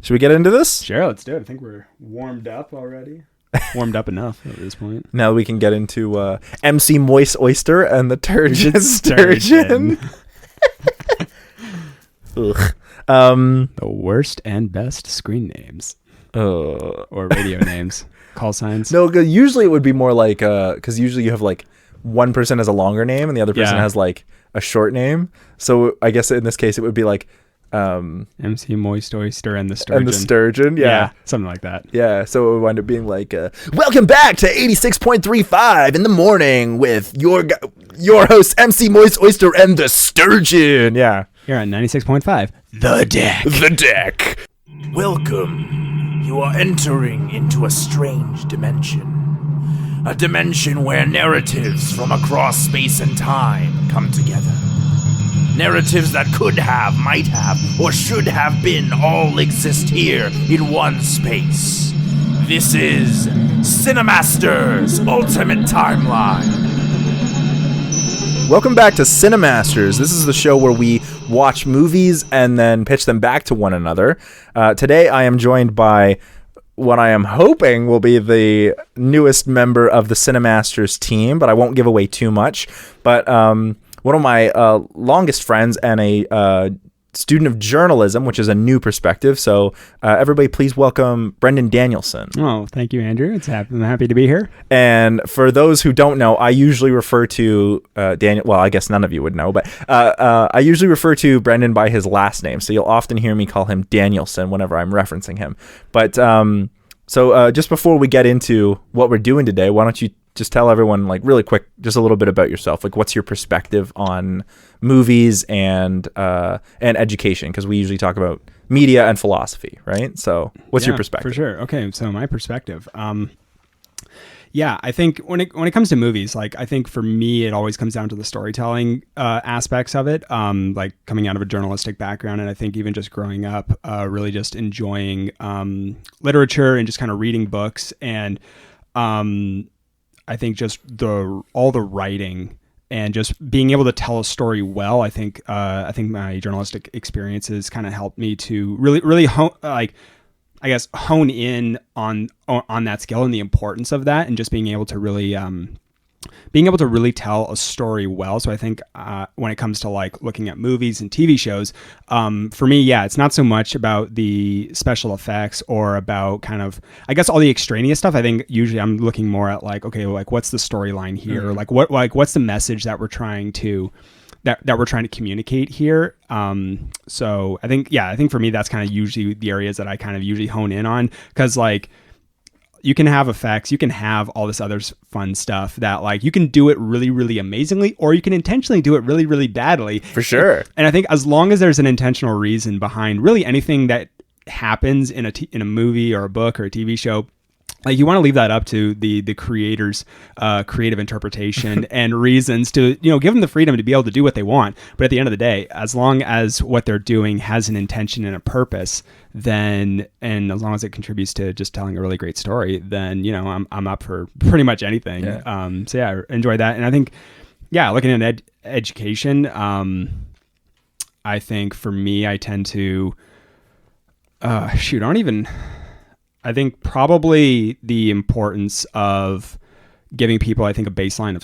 Should we get into this? Sure, let's do it. I think we're warmed up already. Warmed up enough at this point. Now we can get into MC Moist Oyster and the Turgid Sturgeon. Ugh. The worst and best screen names. Or radio names. Call signs. No, usually it would be more like, because usually you have like one person has a longer name and the other person has like a short name. So I guess in this case it would be like MC Moist Oyster and the Sturgeon. And the Sturgeon, yeah. Something like that. Yeah, so it would wind up being like, welcome back to 86.35 in the morning with your host, MC Moist Oyster and the Sturgeon. Yeah. Here on 96.5, The Deck. The Deck. Welcome. You are entering into a strange dimension. A dimension where narratives from across space and time come together. Narratives that could have, might have, or should have been all exist here in one space. This is CineCasters Ultimate Timeline. Welcome back to CineCasters. This is the show where we watch movies and then pitch them back to one another. Today I am joined by what I am hoping will be the newest member of the CineCasters team, but I won't give away too much. But one of my longest friends and a student of journalism, which is a new perspective. So everybody please welcome Brendan Danielson. Oh, thank you, Andrew. I'm happy to be here. And for those who don't know, I usually refer to Daniel. Well, I guess none of you would know, but I usually refer to Brendan by his last name. So you'll often hear me call him Danielson whenever I'm referencing him. But so just before we get into what we're doing today, why don't you just tell everyone, like, really quick, just a little bit about yourself. Like, what's your perspective on movies and education? Because we usually talk about media and philosophy, right? So what's your perspective? For sure. Okay, so my perspective. I think when it comes to movies, like, I think for me, it always comes down to the storytelling aspects of it. Like, coming out of a journalistic background, and I think even just growing up, really just enjoying literature and just kind of reading books, and I think just all the writing and just being able to tell a story well. I think my journalistic experiences kind of helped me to really hone in on that skill and the importance of that, and just being able to really tell a story well. So I think when it comes to like looking at movies and TV shows, for me, it's not so much about the special effects or about kind of, I guess, all the extraneous stuff. I think usually I'm looking more at like, okay, like what's the storyline here? Mm-hmm. Like what's the message that we're trying to communicate here. So I think for me, that's kind of usually the areas that I kind of usually hone in on, because like, you can have effects, you can have all this other fun stuff that like you can do it really, really amazingly, or you can intentionally do it really, really badly. For sure. And I think as long as there's an intentional reason behind really anything that happens in a movie or a book or a TV show, like you want to leave that up to the creators' creative interpretation and reasons to, give them the freedom to be able to do what they want. But at the end of the day, as long as what they're doing has an intention and a purpose, then, and as long as it contributes to just telling a really great story, then, I'm up for pretty much anything. Yeah. I enjoy that. And I think, looking at education, I think for me, I tend to, I think probably the importance of giving people, I think, a baseline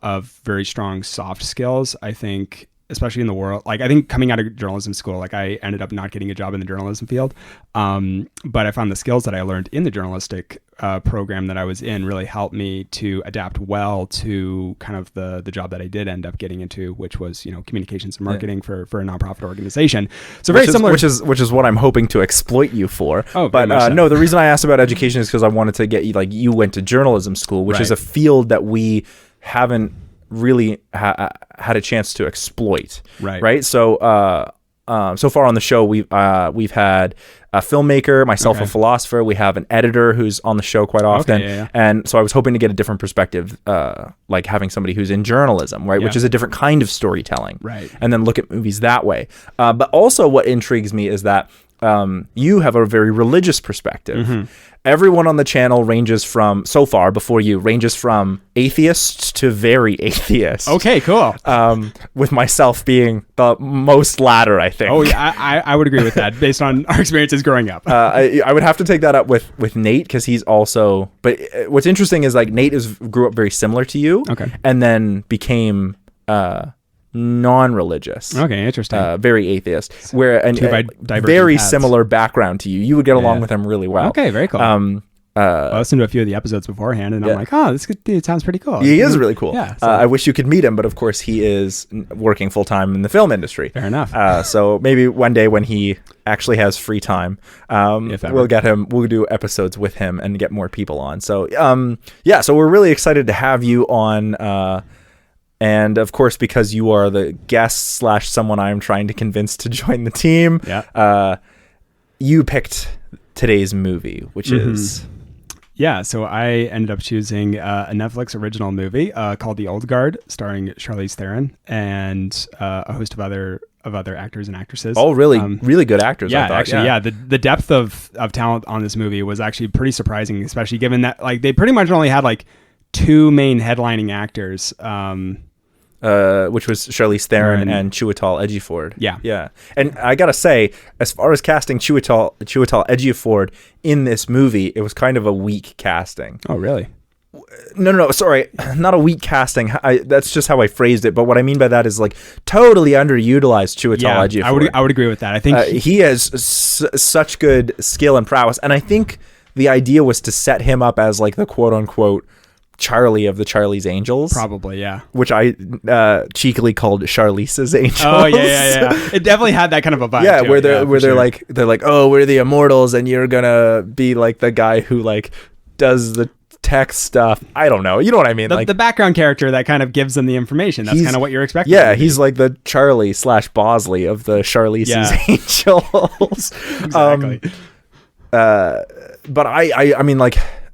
of very strong soft skills. I think, especially in the world, like I think coming out of journalism school, like I ended up not getting a job in the journalism field. But I found the skills that I learned in the journalistic program that I was in really helped me to adapt well to kind of the job that I did end up getting into, which was, communications and marketing for a nonprofit organization. So very similar, which is what I'm hoping to exploit you for. Oh, but no, the reason I asked about education is because I wanted to get you, like, you went to journalism school, which is a field that we haven't really had a chance to exploit. Right. So so far on the show, we've had a filmmaker, myself, a philosopher. We have an editor who's on the show quite often. And so I was hoping to get a different perspective, like having somebody who's in journalism, right? Which is a different kind of storytelling. Right. And then look at movies that way. But also what intrigues me is that you have a very religious perspective. Everyone on the channel ranges from atheists to very atheist. Okay, cool. With myself being the most latter, I think. Oh, yeah, I would agree with that based on our experiences growing up. I would have to take that up with Nate because he's also. But what's interesting is like Nate grew up very similar to you. Okay. And then became non-religious. Okay, interesting. Very atheist. Where and divergent very paths. similar background to you. You would get along with him really well. Okay, very cool. I listened to a few of the episodes beforehand, and I'm like, oh, this dude sounds pretty cool. He is really cool. Yeah, so- I wish you could meet him, but of course he is working full time in the film industry. Fair enough. So maybe one day when he actually has free time, we'll get him. We'll do episodes with him and get more people on. So so we're really excited to have you on. And of course, because you are the guest / someone I'm trying to convince to join the team, you picked today's movie, which is... Yeah, so I ended up choosing a Netflix original movie called The Old Guard, starring Charlize Theron and a host of other actors and actresses. Oh, really? Really good actors, Yeah, I thought. actually, the depth of talent on this movie was actually pretty surprising, especially given that like they pretty much only had like two main headlining actors. Which was Charlize Theron and Chiwetel Ejiofor. Yeah. And I gotta say, as far as casting Chiwetel Ejiofor in this movie, it was kind of a weak casting. Oh, really? No, sorry, not a weak casting. That's just how I phrased it. But what I mean by that is like totally underutilized Chiwetel Ejiofor. I would agree with that. I think he has such good skill and prowess, and I think the idea was to set him up as like the quote unquote Charlie of the Charlie's Angels. Probably, yeah. Which I cheekily called Charlize's Angels. Oh, yeah. It definitely had that kind of a vibe. Yeah, to where it, they're like, oh, we're the immortals, and you're gonna be like the guy who like does the tech stuff. I don't know. You know what I mean? The background character that kind of gives them the information. That's kind of what you're expecting. Yeah, he's like the Charlie / Bosley of the Charlize's Angels. Exactly. But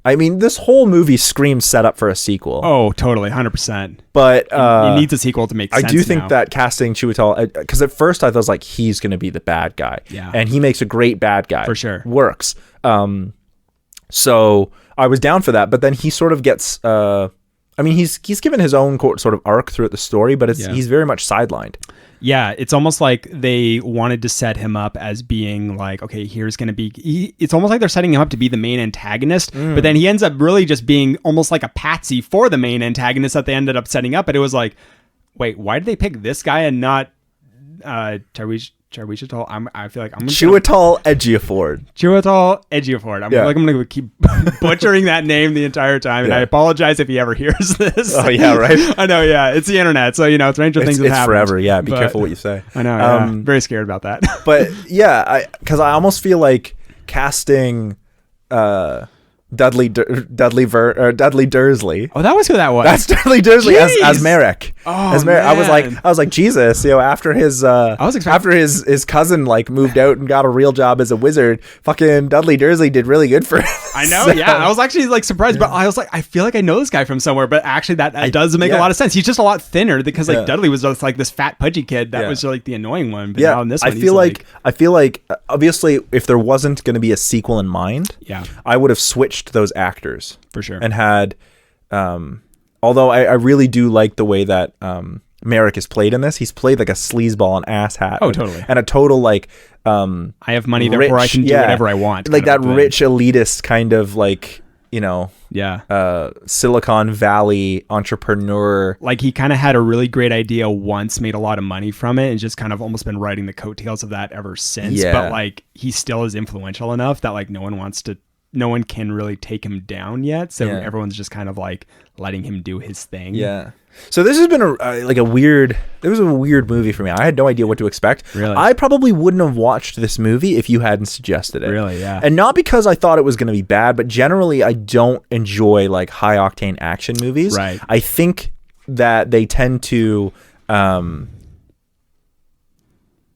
I mean, this whole movie screams set up for a sequel. Oh, totally, 100%. But it needs a sequel to make sense. I do think that casting Chiwetel, because at first I thought like he's going to be the bad guy, and he makes a great bad guy for sure. Works. So I was down for that, but then he sort of gets. He's given his own sort of arc throughout the story, but he's very much sidelined. Yeah, it's almost like they wanted to set him up as being like, okay, here's going to be... it's almost like they're setting him up to be the main antagonist, but then he ends up really just being almost like a patsy for the main antagonist that they ended up setting up. But it was like, wait, why did they pick this guy and not Chiwetel? I feel like I'm Chiwetel Ejiofor. Chiwetel Ejiofor. I'm going to keep butchering that name the entire time, and I apologize if he ever hears this. Oh yeah, right. I know. Yeah, it's the internet, so stranger things have happened. It's forever. Yeah, be careful what you say. I know. I'm very scared about that. But yeah, because I almost feel like casting Dudley Dursley. Oh, that was who that was. That's Dudley Dursley as Merrick. Oh, as Merrick. man. I was like Jesus. After his after his cousin like moved out and got a real job as a wizard, fucking Dudley Dursley did really good for him. I know. Yeah, I was actually like surprised, but I was like, I feel like I know this guy from somewhere. But actually, that does make a lot of sense. He's just a lot thinner because like Dudley was just like this fat pudgy kid that was like the annoying one. But now in this one, I feel like obviously if there wasn't going to be a sequel in mind, I would have switched those actors for sure and had although I really do like the way that Merrick is played in this. He's played like a sleazeball and asshat. Oh, totally. And a total like I have money, therefore I can do whatever I want. Like that rich elitist kind of like, Silicon Valley entrepreneur. Like he kind of had a really great idea once, made a lot of money from it, and just kind of almost been riding the coattails of that ever since. Yeah. But like he still is influential enough that like no one can really take him down yet. So everyone's just kind of like letting him do his thing. Yeah. So this has been a weird movie for me. I had no idea what to expect. Really? I probably wouldn't have watched this movie if you hadn't suggested it. Really, yeah. And not because I thought it was going to be bad, but generally I don't enjoy like high octane action movies. Right. I think that they tend to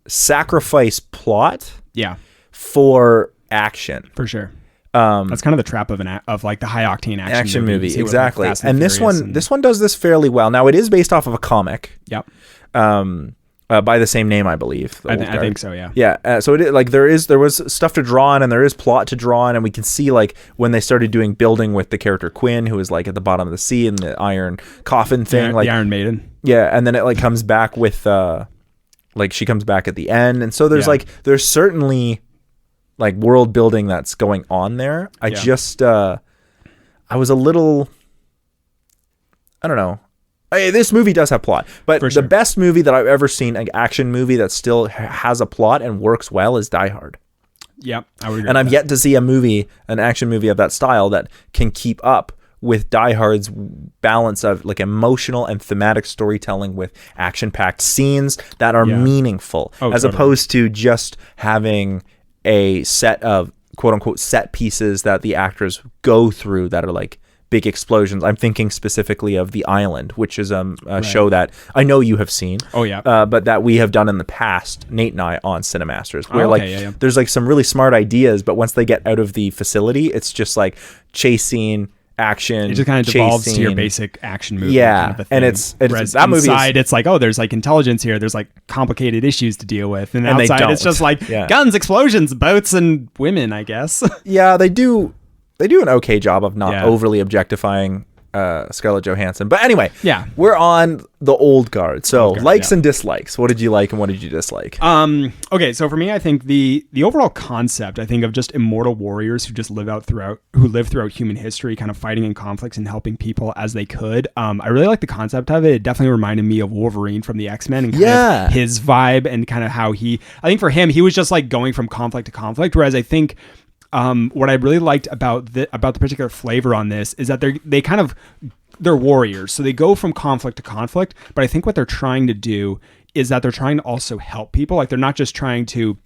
sacrifice plot for action. For sure. That's kind of the trap of like the high octane action movie. Like Exactly. And this one does this fairly well. Now it is based off of a comic. Yep. by the same name, I believe. I think so. Yeah. Yeah. So there was stuff to draw on, and there is plot to draw on, and we can see like when they started doing building with the character Quinn, who is like at the bottom of the sea in the iron coffin thing, like the Iron Maiden. Yeah, and then it like comes back with like she comes back at the end, and so there's there's certainly like world building that's going on there. I just I was a little, I don't know. This movie does have plot, but the best movie that I've ever seen, an action movie that still has a plot and works well, is Die Hard. Yep, I would agree. And I've yet to see an action movie of that style that can keep up with Die Hard's balance of like emotional and thematic storytelling with action-packed scenes that are meaningful, as opposed to just having a set of quote-unquote set pieces that the actors go through that are like big explosions. I'm thinking specifically of The Island, which is a show that I know you have seen. Oh yeah. But that we have done in the past, Nate and I, on CineMasters, where there's like some really smart ideas, but once they get out of the facility, it's just like chase scene, action. It just kind of devolves to your basic action movie. Yeah, kind of and it's that movie. Inside, it's like, oh, there's like intelligence here. There's like complicated issues to deal with, and outside, it's just like guns, explosions, boats, and women, I guess. Yeah, they do an okay job of not overly objectifying Scarlett Johansson. But anyway, we're on the old guard. So likes and dislikes. What did you like and what did you dislike? Okay, so for me, I think the overall concept, I think, of just immortal warriors who just live throughout human history, kind of fighting in conflicts and helping people as they could. I really like the concept of it. It definitely reminded me of Wolverine from the X-Men and kind of his vibe and kind of how I think for him, he was just like going from conflict to conflict, whereas I think what I really liked about the particular flavor on this is that they're warriors. So they go from conflict to conflict, but I think what they're trying to do is that they're trying to also help people. Like they're not just trying to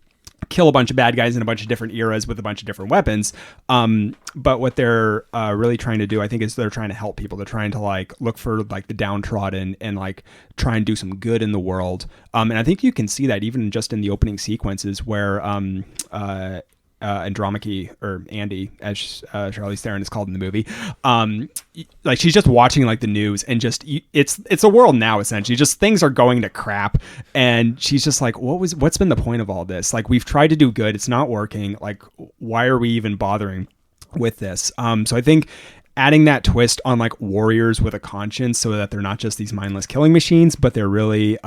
kill a bunch of bad guys in a bunch of different eras with a bunch of different weapons. But what they're really trying to do, I think, is they're trying to help people. They're trying to like look for like the downtrodden and like try and do some good in the world. And I think you can see that even just in the opening sequences where Andromache, or Andy, as Charlize Theron is called in the movie, like she's just watching like the news and just it's a world now essentially. Just things are going to crap, and she's just like, what's been the point of all this? Like we've tried to do good, it's not working. Like why are we even bothering with this? So I think adding that twist on like warriors with a conscience, so that they're not just these mindless killing machines, but they're really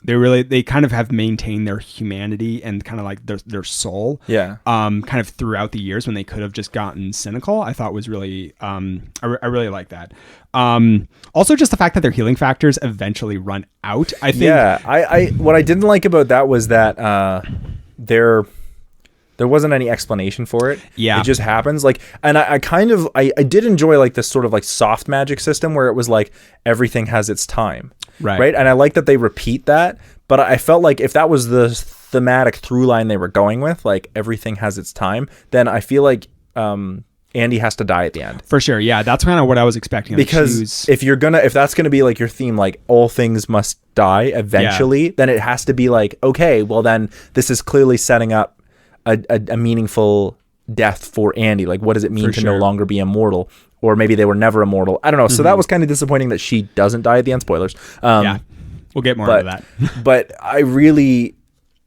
they kind of have maintained their humanity and kind of like their soul. Kind of throughout the years when they could have just gotten cynical, I thought was really I really like that. Also just the fact that their healing factors eventually run out. I think. Yeah, I what I didn't like about that was that there wasn't any explanation for it. Yeah. It just happens. Like, and I did enjoy like this sort of like soft magic system where it was like everything has its time. Right. And I like that they repeat that, but I felt like if that was the thematic through line they were going with, like everything has its time, then I feel like Andy has to die at the end. For sure. Yeah. That's kind of what I was expecting. Because if that's going to be like your theme, like all things must die eventually, then it has to be like, okay, well then this is clearly setting up a meaningful death for Andy. Like, what does it mean to no longer be immortal? Or maybe they were never immortal. I don't know. Mm-hmm. So that was kind of disappointing that she doesn't die at the end. Spoilers. Yeah, we'll get more into that. But I really,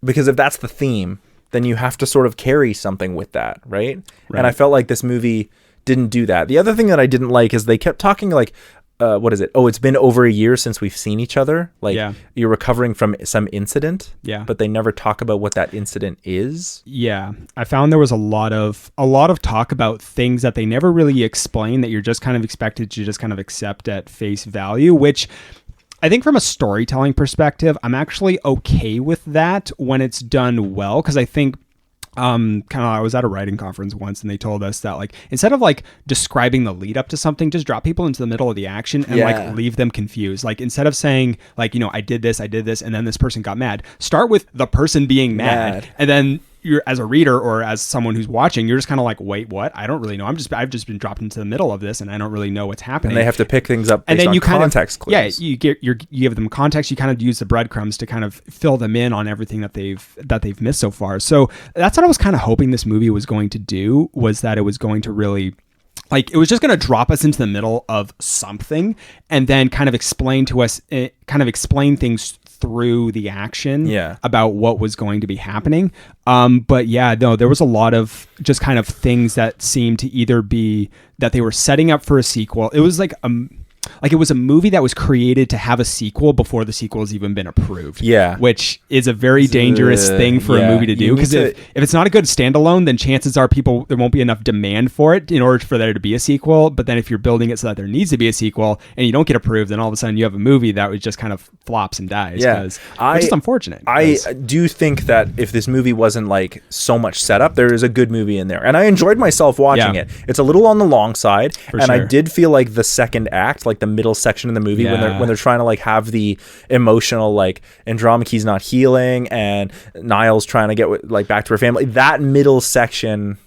because if that's the theme, then you have to sort of carry something with that, right? And I felt like this movie didn't do that. The other thing that I didn't like is they kept talking like, what is it? Oh, it's been over a year since we've seen each other. Like you're recovering from some incident. Yeah. But they never talk about what that incident is. Yeah. I found there was a lot of talk about things that they never really explain, that you're just kind of expected to just kind of accept at face value, which I think from a storytelling perspective, I'm actually okay with that when it's done well. Cause I think I was at a writing conference once and they told us that like instead of like describing the lead up to something, just drop people into the middle of the action and like leave them confused. Like instead of saying like, I did this and then this person got mad, start with the person being mad. And then you're, as a reader or as someone who's watching, you're just kind of like, wait, what? I don't really know. I've just been dropped into the middle of this and I don't really know what's happening. And they have to pick things up based and then you context clues. Yeah, you give them context. You kind of use the breadcrumbs to kind of fill them in on everything that they've missed so far. So that's what I was kind of hoping this movie was going to do, was that it was going to really, like, it was just going to drop us into the middle of something and then kind of explain to us, kind of explain things through the action Yeah. about what was going to be happening. But yeah, no, there was a lot of just kind of things that seemed to either be that they were setting up for a sequel. It was like it was a movie that was created to have a sequel before the sequel has even been approved. Yeah. Which is a very dangerous thing for a movie to do. Because if it's not a good standalone, then chances are there won't be enough demand for it in order for there to be a sequel. But then if you're building it so that there needs to be a sequel and you don't get approved, then all of a sudden you have a movie that just kind of flops and dies. Yeah. Which is unfortunate. I do think that if this movie wasn't like so much setup, there is a good movie in there. And I enjoyed myself watching it. It's a little on the long side. I did feel like the second act, like the middle section of the movie, when they're trying to like have the emotional, like Andromache's not healing and Niall's trying to get like back to her family, that middle section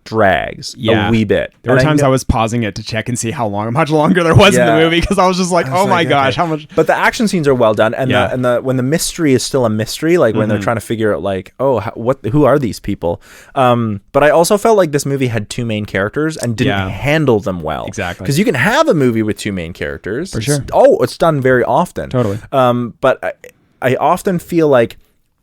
drags a wee bit. There were times I was pausing it to check and see how much longer there was in the movie, because I was just like, oh my gosh, how much. But the action scenes are well done, and the when the mystery is still a mystery, like when they're trying to figure out like, who are these people? But I also felt like this movie had two main characters and didn't handle them well. Exactly. Because you can have a movie with two main characters. For sure. It's done very often. Totally. But I often feel like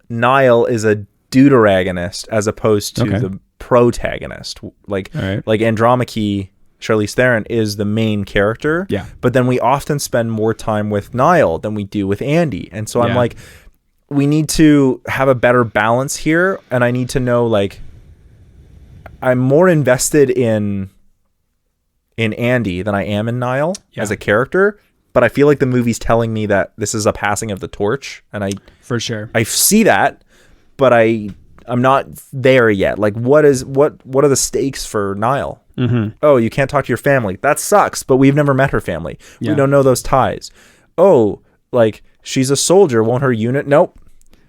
Niall is a deuteragonist as opposed to the protagonist. Like Andromache, Charlize Theron, is the main character. Yeah. But then we often spend more time with Niall than we do with Andy. And so I'm like, we need to have a better balance here. And I need to know, like, I'm more invested in Andy than I am in Niall as a character. But I feel like the movie's telling me that this is a passing of the torch. And for sure, I see that, but I'm not there yet. Like, what are the stakes for Niall? Mm-hmm. Oh, you can't talk to your family. That sucks, but we've never met her family. We don't know those ties. Oh, like, she's a soldier. Won't her unit? Nope.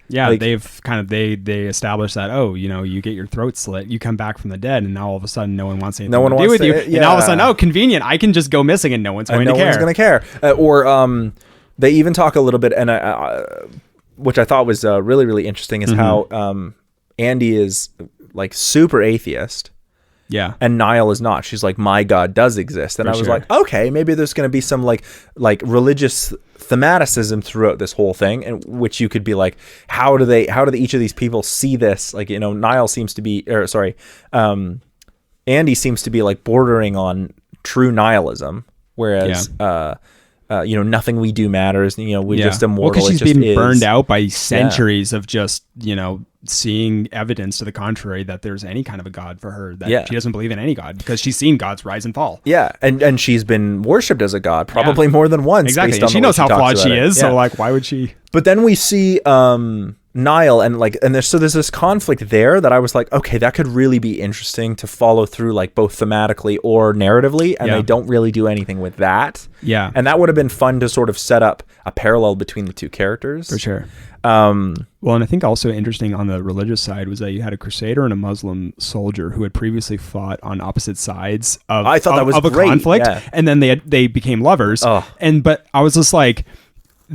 Yeah, like, they've kind of they established that, you get your throat slit, you come back from the dead, and now all of a sudden no one wants anything to do with you. And all of a sudden, convenient, I can just go missing and no one's going to care. No one's going to care. Or they even talk a little bit, and which I thought was really, really interesting, is how Andy is like super atheist. Yeah. And Niall is not. She's like, my God does exist. And I was like, okay, maybe there's going to be some like religious thematicism throughout this whole thing, and which you could be like, how do each of these people see this? Like, Niall seems to be, Andy seems to be like bordering on true nihilism, whereas nothing we do matters. We're just immortal. Well, because she's been burned out by centuries of just seeing evidence to the contrary that there's any kind of a god for her. That she doesn't believe in any god because she's seen gods rise and fall. Yeah, and she's been worshipped as a god probably more than once. Exactly, and she knows how flawed she is. So like, why would she? But then we see Niall and there's this conflict there that I was like, okay, that could really be interesting to follow through, like both thematically or narratively, and they don't really do anything with that. Yeah, and that would have been fun to sort of set up a parallel between the two characters for sure. Well, and I think also interesting on the religious side was that you had a crusader and a Muslim soldier who had previously fought on opposite sides of a conflict, and then they became lovers. But I was just like,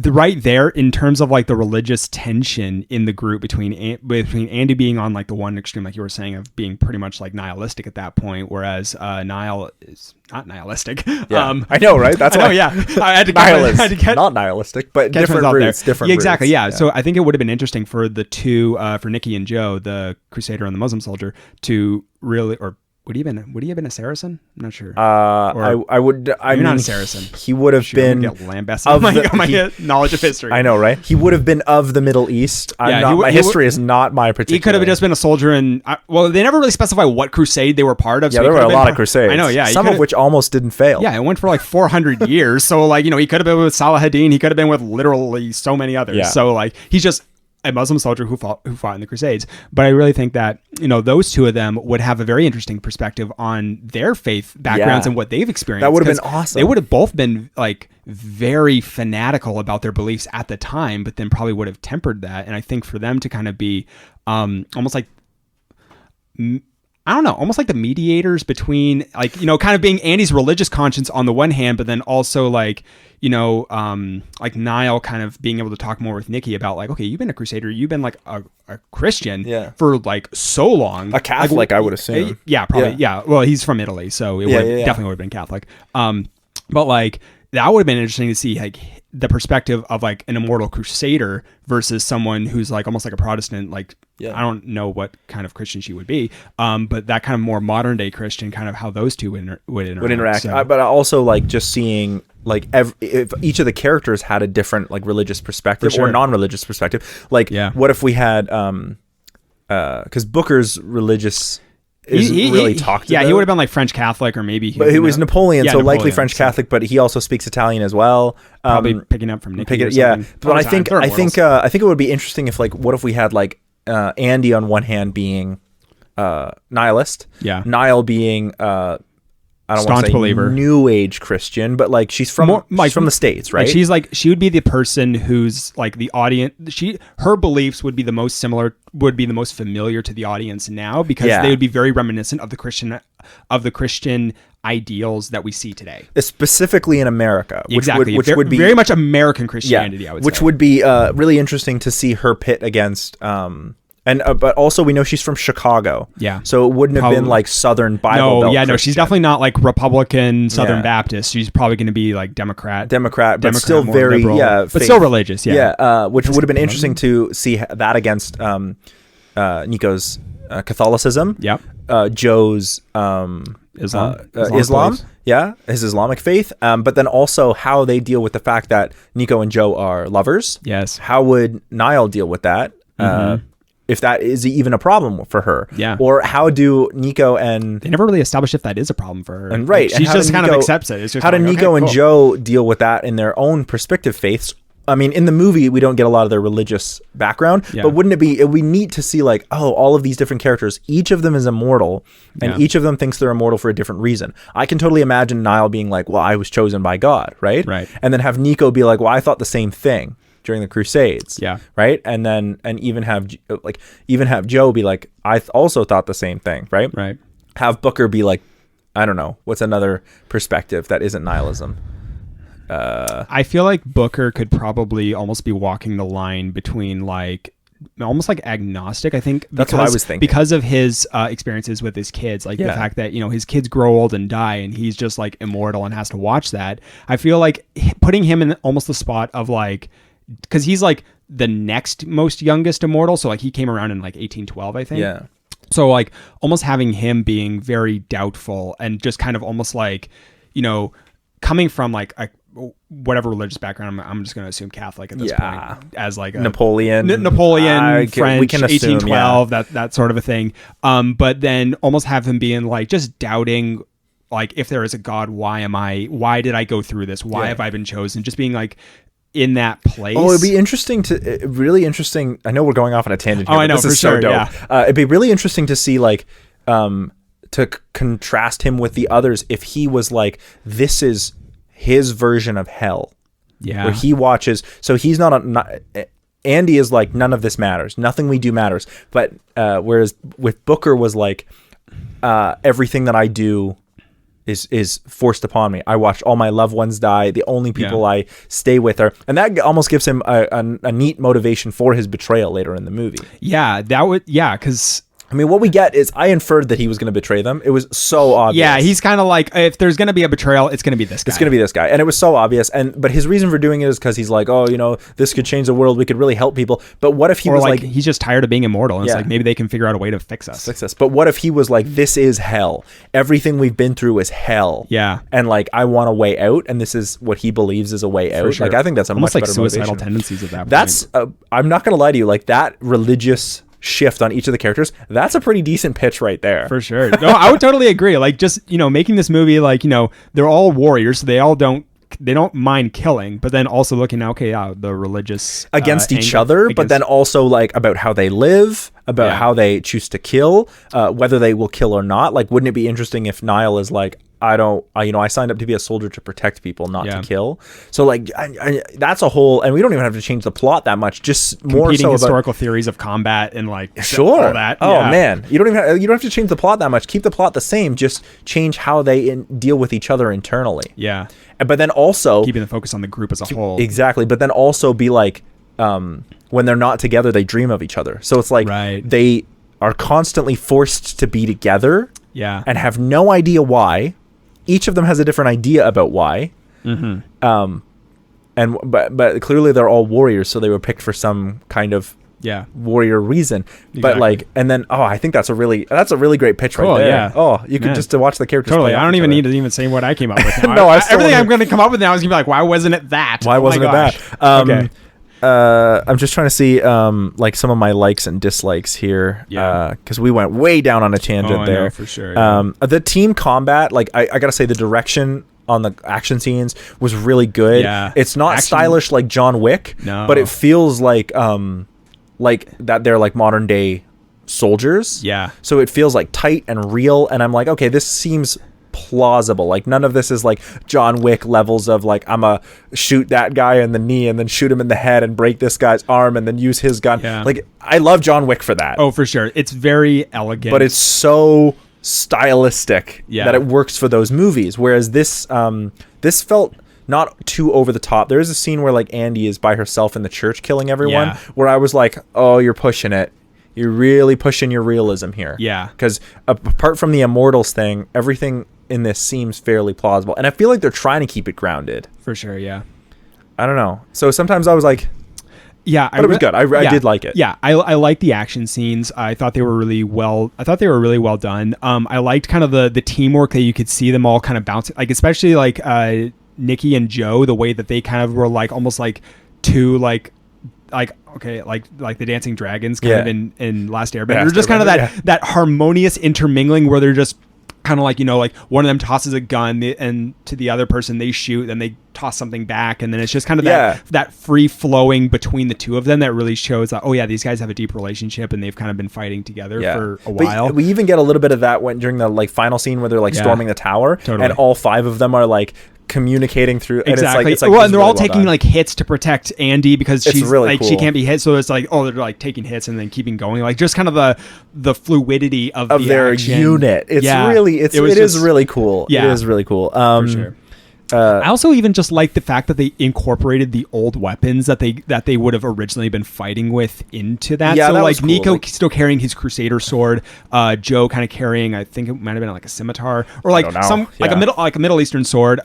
right there in terms of like the religious tension in the group between Andy being on like the one extreme, like you were saying, of being pretty much like nihilistic at that point, whereas Niall is not nihilistic. Yeah. I know, right? That's I had to get not nihilistic, but different roots. Different exactly. Roots. Yeah. So I think it would have been interesting for the two, for Nikki and Joe, the crusader and the Muslim soldier, to really, or would he have been a Saracen? I'm not sure. I would. I'm not a Saracen. He would have been get lambasted of my knowledge of history. I know, right? He would have been of the Middle East. My history is not my particular. He could have just been a soldier, and they never really specify what crusade they were part of. Yeah, there were a lot of crusades. I know. Yeah, some of which almost didn't fail. Yeah, it went for like 400 years. So like he could have been with Saladin. He could have been with literally so many others. Yeah. So like he's just a Muslim soldier who fought in the Crusades. But I really think that those two of them would have a very interesting perspective on their faith backgrounds and what they've experienced. That would have been awesome. They would have both been like very fanatical about their beliefs at the time, but then probably would have tempered that. And I think for them to kind of be almost like, I don't know, almost like the mediators between like, kind of being Andy's religious conscience on the one hand, but then also like, like Niall kind of being able to talk more with Nikki about like, okay, you've been a crusader, you've been like a Christian for like so long. A Catholic, like, I would assume. Yeah, probably. Yeah. Well, he's from Italy, so it definitely would have been Catholic. But like, that would have been interesting to see like the perspective of like an immortal crusader versus someone who's like almost like a Protestant, like I don't know what kind of Christian she would be, but that kind of more modern day Christian, kind of how those two would interact. So. But also like just seeing like if each of the characters had a different like religious perspective or non-religious perspective, like what if we had because Booker's religious is really talked about. He would have been like French Catholic, or maybe he was Napoleon, so Napoleon, likely French Catholic, but he also speaks Italian as well. Probably picking up from Nicky or something. But I think it would be interesting if like what if we had like Andy on one hand being nihilist, Niall being I don't want to say believer. New Age Christian, but like she's from the States, right? Like she would be the person who's like the audience. Her beliefs would be the most familiar to the audience now, because they would be very reminiscent of the Christian ideals that we see today, specifically in America. Which would be very much American Christianity. I would say. Which would be really interesting to see her pit against. But also we know she's from Chicago. Yeah. So it wouldn't have been like Southern Bible Belt Christian. She's definitely not like Republican Southern Baptist. She's probably going to be like Democrat, but still very liberal, but still religious. Which would have been interesting to see that against Nico's Catholicism. Yep. Joe's Islam. Yeah, his Islamic faith. But then also how they deal with the fact that Nico and Joe are lovers. Yes. How would Niall deal with that? If that is even a problem for her. Yeah. Or how do Nico and... They never really establish if that is a problem for her. And right. Like, she just kind of accepts it. It's just how do Nico and Joe deal with that in their own perspective faiths? I mean, in the movie, we don't get a lot of their religious background, but wouldn't it be neat to see like, oh, all of these different characters, each of them is immortal, and each of them thinks they're immortal for a different reason. I can totally imagine Niall being like, well, I was chosen by God, right? Right. And then have Nico be like, well, I thought the same thing during the Crusades, right, and even have Joe be like, I also thought the same thing, right? Have Booker be like, I don't know, what's another perspective that isn't nihilism? I feel like Booker could probably almost be walking the line between like almost like agnostic. I think that's what I was thinking, because of his experiences with his kids, like the fact that his kids grow old and die, and he's just like immortal and has to watch that. I feel like putting him in almost the spot of like, because he's like the next most youngest immortal, so like he came around in like 1812, I think. Yeah. So like almost having him being very doubtful and just kind of almost like, coming from like a whatever religious background, I'm just going to assume Catholic at this point, as like a Napoleon, French, we can assume, 1812, that sort of a thing. But then almost have him being like just doubting, like, if there is a God, why did I go through this? Why have I been chosen? Just being like in that place. Oh, it'd be really interesting. I know we're going off on a tangent here. Oh, I know, this for is sure. So dope. It'd be really interesting to see like, to contrast him with the others. If he was like, this is his version of hell. Yeah. Where he watches. So he's not Andy is like, none of this matters. Nothing we do matters. But whereas with Booker was like, everything that I do is forced upon me. I watched all my loved ones die. The only people I stay with are, and that almost gives him a neat motivation for his betrayal later in the movie. Yeah, that would, because I mean, what we get is I inferred that he was going to betray them. It was so obvious. Yeah, he's kind of like, if there's going to be a betrayal, it's going to be this guy. It's going to be this guy. And it was so obvious. But his reason for doing it is because he's like, oh, this could change the world. We could really help people. But what if he was like, he's just tired of being immortal. And it's like, maybe they can figure out a way to fix us. But what if he was like, this is hell. Everything we've been through is hell. Yeah. And like, I want a way out. And this is what he believes is a way out. Sure. Like, I think that's almost much like better suicidal motivation. Tendencies at that point. That's, I'm not going to lie to you. Like, that religious shift on each of the characters, that's a pretty decent pitch right there. For sure. No, I would totally agree. Like, just, making this movie, like, they're all warriors, so they don't mind killing, but then also looking at, the religious against each other, but then also like about how they live, about how they choose to kill, whether they will kill or not. Like, wouldn't it be interesting if Niall is like, I signed up to be a soldier to protect people, not to kill. So like, that's a whole, and we don't even have to change the plot that much. Just more competing so historical theories of combat and like all that. Oh man, you don't have to change the plot that much. Keep the plot the same. Just change how they deal with each other internally. Yeah, but then also keeping the focus on the group as a whole. Exactly, but then also be like, when they're not together, they dream of each other. So it's like they are constantly forced to be together. Yeah, and have no idea why. Each of them has a different idea about why. Mm-hmm. and but clearly they're all warriors, so they were picked for some kind of warrior reason. Exactly. But like, and then I think that's a really great pitch right there. Yeah. Oh, you could just to watch the characters. Totally. Play I don't even need to even say what I came up with. No, everything I'm going to come up with now is going to be like, why wasn't it that? Why wasn't it that? Okay. I'm just trying to see like some of my likes and dislikes here. Yeah. Because we went way down on a tangent there. I know, for sure. Yeah. The team combat, like I gotta say, the direction on the action scenes was really good. Yeah. It's not stylish like John Wick, but it feels like that they're like modern day soldiers. Yeah. So it feels like tight and real, and I'm like, okay, this seems plausible. Like none of this is like John Wick levels of like, I'm a shoot that guy in the knee and then shoot him in the head and break this guy's arm and then use his gun. Yeah. Like I love John Wick for that. Oh, for sure. It's very elegant, but it's so stylistic that it works for those movies. Whereas this felt not too over the top. There is a scene where like Andy is by herself in the church killing everyone, where I was like, oh, you're pushing it. You're really pushing your realism here. Yeah. Because apart from the Immortals thing, everything in this seems fairly plausible. And I feel like they're trying to keep it grounded. For sure, yeah. I don't know. So sometimes I was like... Yeah, but it was good. I did like it. Yeah, I like the action scenes. I thought they were really well. Done. I liked kind of the teamwork that you could see them all kind of bouncing, like especially like Nikki and Joe, the way that they kind of were like almost like two like the dancing dragons kind of in Last Airbender. They're just kind of that harmonious intermingling where they're just kind of like, like one of them tosses a gun and to the other person they shoot, then they toss something back, and then it's just kind of that free flowing between the two of them that really shows that, these guys have a deep relationship and they've kind of been fighting together for a while. But we even get a little bit of that during the like final scene where they're like storming the tower, and all five of them are like communicating through. Exactly. And it's like and they're all taking like hits to protect Andy because she's really like cool. she can't be hit. So it's like, they're like taking hits and then keeping going. Like just kind of the fluidity of their action. Unit. It is really cool. Yeah. It is really cool. For sure. I also even just like the fact that they incorporated the old weapons that they would have originally been fighting with into that. Yeah, so that like was cool. Nico still carrying his Crusader sword, Joe kind of carrying, I think it might have been like a scimitar or like a Middle Eastern sword.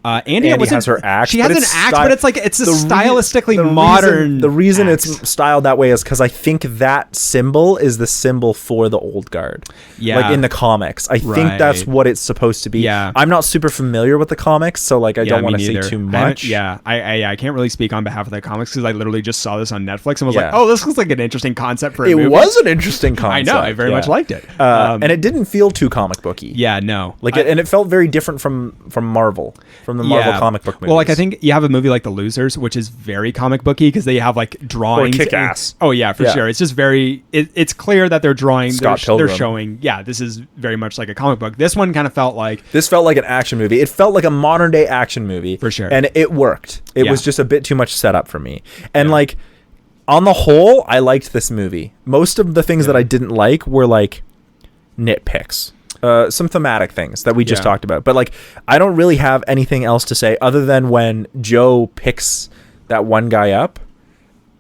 Andy has her axe. She has an axe, but it's a stylistically modern. The reason axe. it's styled that way is because I think that symbol is the symbol for the Old Guard. Yeah, like in the comics, I think that's what it's supposed to be. Yeah, I'm not super familiar with the comics, so like I don't want to say too much. I can't really speak on behalf of the comics because I literally just saw this on Netflix and was like, oh, this looks like an interesting concept for a movie. It was an interesting concept. I know, I very much liked it, and it didn't feel too comic booky. Yeah, no, and it felt very different from Marvel. From the Marvel comic book movies. Well, like I think you have a movie like The Losers, which is very comic booky because they have like drawings. Or Kick-Ass. Oh yeah, for sure. It's just very. It's clear that they're drawing. They're showing. Yeah, this is very much like a comic book. This one kind of felt like. This felt like an action movie. It felt like a modern day action movie for sure, and it worked. It was just a bit too much setup for me, and like on the whole, I liked this movie. Most of the things that I didn't like were like nitpicks. Some thematic things that we just talked about, but like I don't really have anything else to say other than when Joe picks that one guy up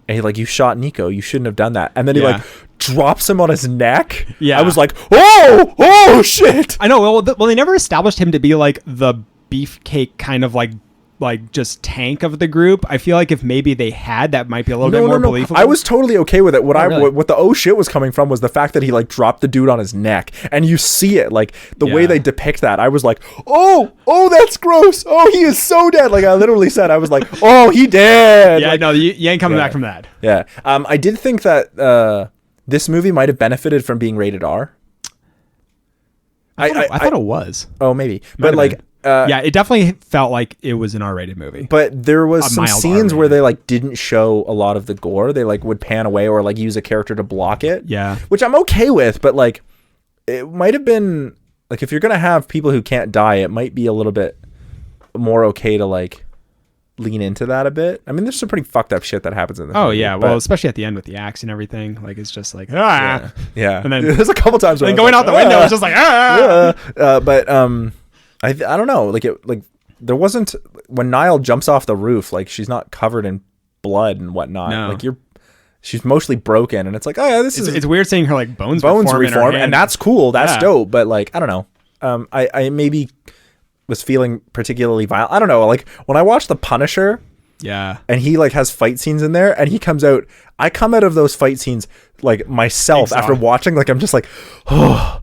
and he like, you shot Nico, you shouldn't have done that, and then he like drops him on his neck. I was like, oh shit. I know. Well, they never established him to be like the beefcake kind of like just tank of the group. I feel like if maybe they had, that might be a little bit more believable. I was totally okay with it. What the oh shit was coming from was the fact that he like dropped the dude on his neck, and you see it like the way they depict that. I was like, oh that's gross. Oh, he is so dead. Like I literally said, I was like, oh, he dead. Yeah, like, no, you ain't coming back from that. Yeah. I did think that this movie might have benefited from being rated R. I thought it was. Oh, maybe, but like. It definitely felt like it was an R-rated movie. But there was some scenes where they like didn't show a lot of the gore. They like would pan away or like use a character to block it. Yeah. Which I'm okay with, but like it might have been like if you're going to have people who can't die, it might be a little bit more okay to like lean into that a bit. I mean, there's some pretty fucked up shit that happens in this movie, yeah, well, especially at the end with the axe and everything. Like it's just like yeah. And then there's a couple times where going out the window, it's just like I don't know, like there wasn't when Niall jumps off the roof, like she's not covered in blood and whatnot. No. Like she's mostly broken, and it's like, oh yeah, it's weird seeing her like bones reform, and that's cool, that's dope. But like, I don't know, I maybe was feeling particularly violent. I don't know, like when I watched The Punisher, Yeah. And he like has fight scenes in there, and he comes out. I come out of those fight scenes like myself after watching. Like I'm just like, oh.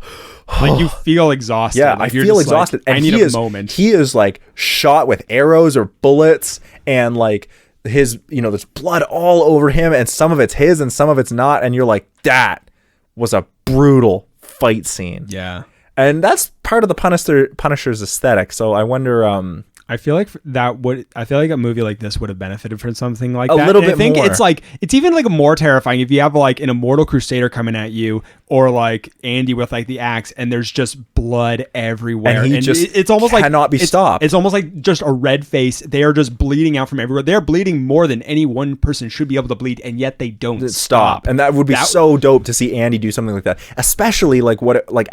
Like you feel exhausted. Yeah, like I feel exhausted. Like, and I need a moment. He is like shot with arrows or bullets, and like his, there's blood all over him, and some of it's his and some of it's not. And you're like, that was a brutal fight scene. Yeah. And that's part of the Punisher's aesthetic. So I wonder, I feel like a movie like this would have benefited from something like a that. little And bit more. It's even like more terrifying if you have like an immortal crusader coming at you, or like Andy with like the axe, and there's just blood everywhere, and it's almost like cannot be stopped. It's almost like just a red face. They are just bleeding out from everywhere. They're bleeding more than any one person should be able to bleed, and yet they don't stop. And that would be so dope to see Andy do something like that, especially like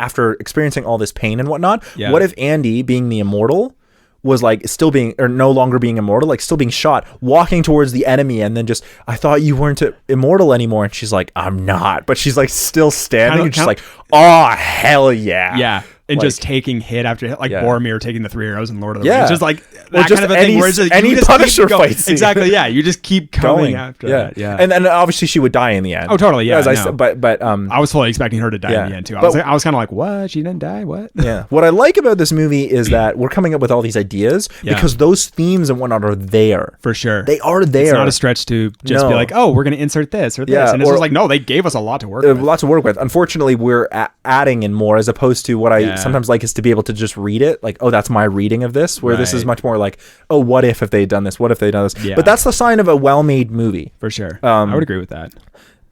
after experiencing all this pain and whatnot. Yeah. What if Andy, being the immortal, was like still being, or no longer being immortal, like still being shot, walking towards the enemy, and then just, I thought you weren't immortal anymore, and she's like, I'm not, but she's like still standing, and just like, oh hell yeah, yeah, and like, just taking hit after hit, like Boromir taking the 3 arrows in Lord of the Rings. Rings, just like just that kind of a thing where it's just, any Punisher fight scene. Exactly, yeah, you just keep going after that. Yeah, and then obviously she would die in the end. Oh, totally, yeah. As I said, but I was fully expecting her to die in the end too. I was kind of like, what? She didn't die? What? Yeah. What I like about this movie is that we're coming up with all these ideas because those themes and whatnot are there. For sure, they are there. It's not a stretch to just be like, oh, we're going to insert this or this, and it's just like, no, they gave us a lot to work with. Lots to work with. Unfortunately, we're adding in more, as opposed to what I sometimes like is to be able to just read it, like, oh, that's my reading of this, where this is much more like, oh, what if they had done this, what if they done this. But that's the sign of a well-made movie, for sure. I would agree with that.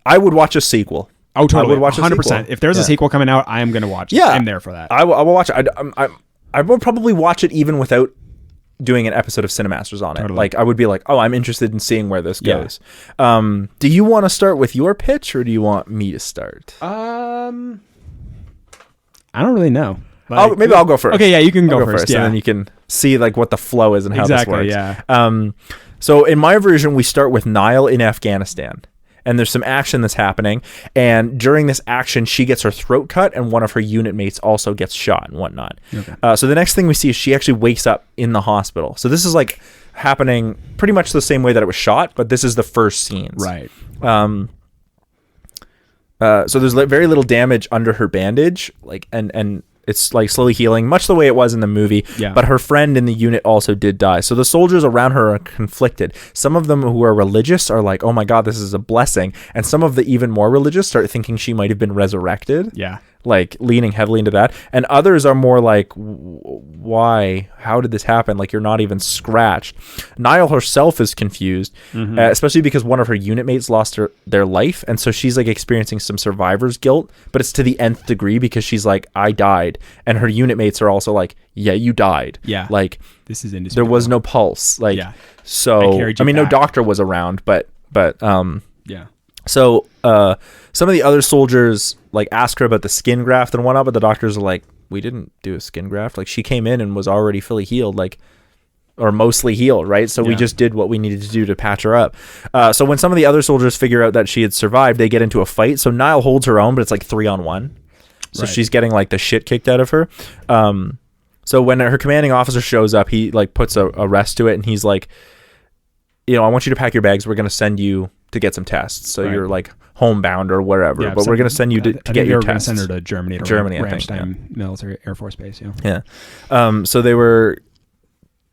I would watch a sequel. Oh, totally. I would watch 100%. If there's a sequel coming out, I am going to watch it. Yeah, I'm there for that. I will watch it. I would probably watch it even without doing an episode of CineMasters on it. Totally. Like, I would be like, oh, I'm interested in seeing where this goes. Do you want to start with your pitch, or do you want me to start? I don't really know. Like, maybe I'll go first. Okay, yeah, you can go first. And then you can see like what the flow is and how this works. Yeah. So in my version, we start with Niall in Afghanistan, and there's some action that's happening. And during this action, she gets her throat cut, and one of her unit mates also gets shot and whatnot. Okay. So the next thing we see is she actually wakes up in the hospital. So this is like happening pretty much the same way that it was shot, but this is the first scenes. Right. So there's very little damage under her bandage, like and it's like slowly healing, much the way it was in the movie. Yeah. But her friend in the unit also did die. So the soldiers around her are conflicted. Some of them who are religious are like, oh my God, this is a blessing. And some of the even more religious start thinking she might have been resurrected. Yeah. Like leaning heavily into that. And others are more like, why? How did this happen? Like, you're not even scratched. Niall herself is confused, especially because one of her unit mates lost their life. And so she's like experiencing some survivor's guilt, but it's to the nth degree because she's like, I died. And her unit mates are also like, yeah, you died. Yeah. Like, this is indisputable. there was no pulse. Like, so I mean, no doctor was around, but yeah. So some of the other soldiers like ask her about the skin graft and whatnot, but the doctors are like, we didn't do a skin graft. Like, she came in and was already fully healed, like, or mostly healed, right? So we just did what we needed to do to patch her up. So when some of the other soldiers figure out that she had survived, they get into a fight. So Niall holds her own, but it's like 3-on-1. So she's getting like the shit kicked out of her. So when her commanding officer shows up, he like puts a rest to it, and he's like, I want you to pack your bags. We're going to send you to get some tests. So you're like homebound or wherever, but we're going to send you to get your tests. Send her to Germany. I think. Military Air Force Base. Yeah. So they're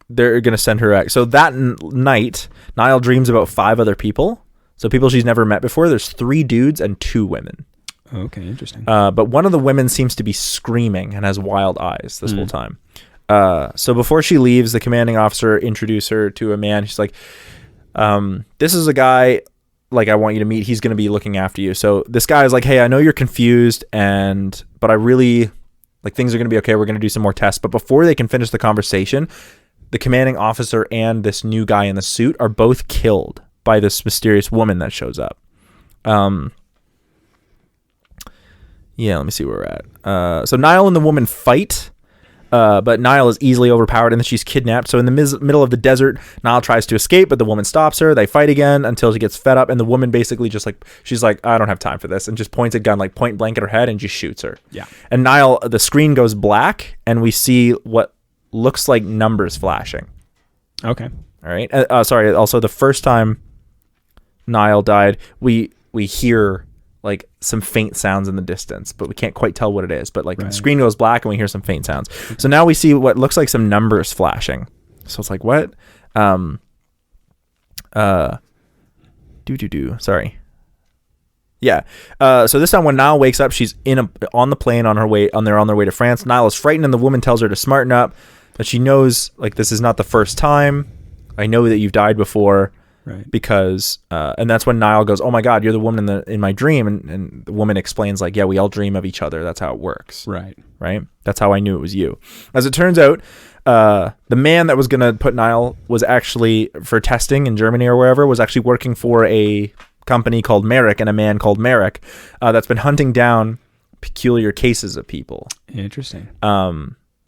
going to send her. So that night, Niall dreams about 5 other people. So people she's never met before. There's 3 dudes and 2 women. Okay, interesting. But one of the women seems to be screaming and has wild eyes this whole time. So before she leaves, the commanding officer introduces her to a man. She's like, this is a guy like I want you to meet. He's going to be looking after you. So this guy is like, hey, I know you're confused, but I really like things are going to be okay. We're going to do some more tests. But before they can finish the conversation, the commanding officer and this new guy in the suit are both killed by this mysterious woman that shows up. Yeah, let me see where we're at. So Niall and the woman fight. But Niall is easily overpowered, and then she's kidnapped. So in the middle of the desert, Niall tries to escape, but the woman stops her. They fight again until she gets fed up, and the woman basically just like, she's like, I don't have time for this, and just points a gun like point blank at her head and just shoots her. Yeah. And Niall, the screen goes black, and we see what looks like numbers flashing. Okay. All right. Sorry. Also, the first time Niall died, we hear like some faint sounds in the distance, but we can't quite tell what it is. But like the screen goes black and we hear some faint sounds. So now we see what looks like some numbers flashing. So it's like, what? Sorry. Yeah. So this time when Niall wakes up, she's on the plane on their way to France. Niall is frightened and the woman tells her to smarten up, that she knows like this is not the first time. I know that you've died before. Right. Because and that's when Niall goes, oh my God, you're the woman in my dream, and the woman explains like, yeah, we all dream of each other. That's how it works. Right. That's how I knew it was you. As it turns out, the man that was gonna put Niall was actually for testing in Germany or wherever, was actually working for a company called Merrick, and a man called Merrick that's been hunting down peculiar cases of people. Interesting.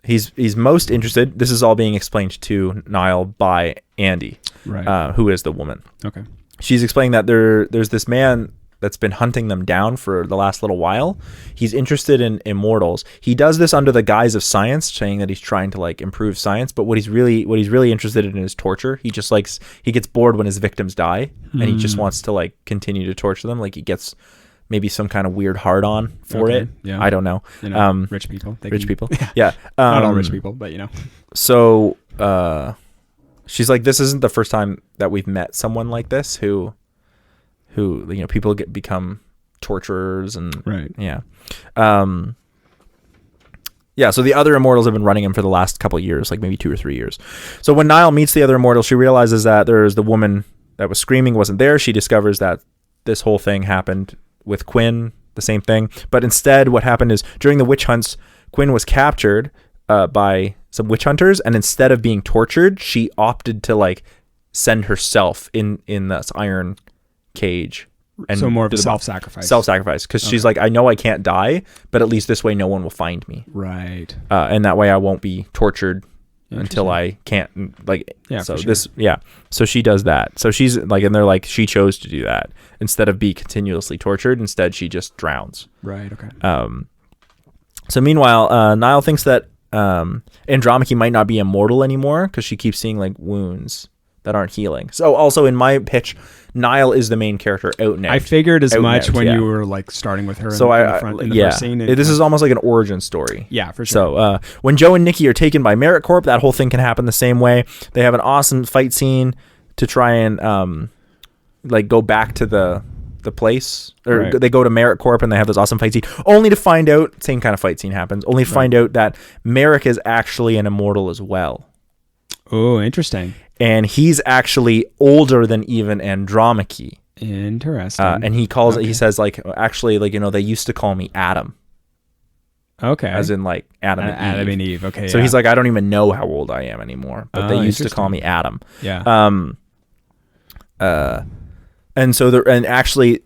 He's most interested. This is all being explained to Niall by Andy, who is the woman. Okay. She's explaining that there's this man that's been hunting them down for the last little while. He's interested in immortals. He does this under the guise of science, saying that he's trying to like improve science. But what he's really interested in is torture. He just he gets bored when his victims die, and he just wants to like continue to torture them. Like he gets maybe some kind of weird hard on for it. Yeah. I don't know. Rich people. People. Yeah. Not all rich people, but So she's like, this isn't the first time that we've met someone like this who people become torturers and yeah. So the other immortals have been running him for the last couple of years, like maybe 2 or 3 years. So when Niall meets the other immortal, she realizes that there's the woman that was screaming wasn't there. She discovers that this whole thing happened with Quinn, the same thing. But instead, what happened is during the witch hunts, Quinn was captured by some witch hunters, and instead of being tortured, she opted to like send herself in this iron cage. And so more of a self-sacrifice. Self-sacrifice, because she's like, I know I can't die, but at least this way no one will find me. Right. And that way I won't be tortured until I can't, like, so so she does that. So she's like, and they're like, she chose to do that instead of be continuously tortured. Instead, she just drowns. Right. Okay. So meanwhile, Niall thinks that Andromache might not be immortal anymore because she keeps seeing like wounds that aren't healing. So also in my pitch, Niall is the main character out now. I figured as much when you were like starting with her in the first scene. This is almost like an origin story. Yeah, for sure. So when Joe and Nikki are taken by Merrick Corp, that whole thing can happen the same way. They have an awesome fight scene to try and like go back to the place, or they go to Merrick Corp and they have this awesome fight scene, only to find out, same kind of fight scene happens, only to find out that Merrick is actually an immortal as well. Oh, interesting. And he's actually older than even Andromache. Interesting. And he calls it, he says like, actually, like, they used to call me Adam. Okay. As in like Adam and Eve. Okay. So he's like, I don't even know how old I am anymore, but they used to call me Adam. Yeah. And so actually,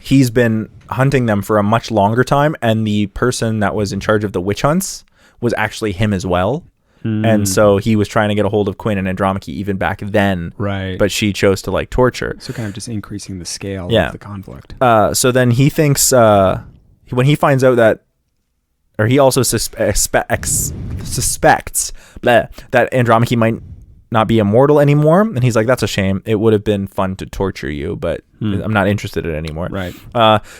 he's been hunting them for a much longer time, and the person that was in charge of the witch hunts was actually him as well. And so he was trying to get a hold of Quinn and Andromache even back then. Right. But she chose to like torture. So kind of just increasing the scale of the conflict. So then he thinks, when he finds out that, or he also suspects that Andromache might not be immortal anymore. And he's like, that's a shame. It would have been fun to torture you, but I'm not interested in it anymore. Right.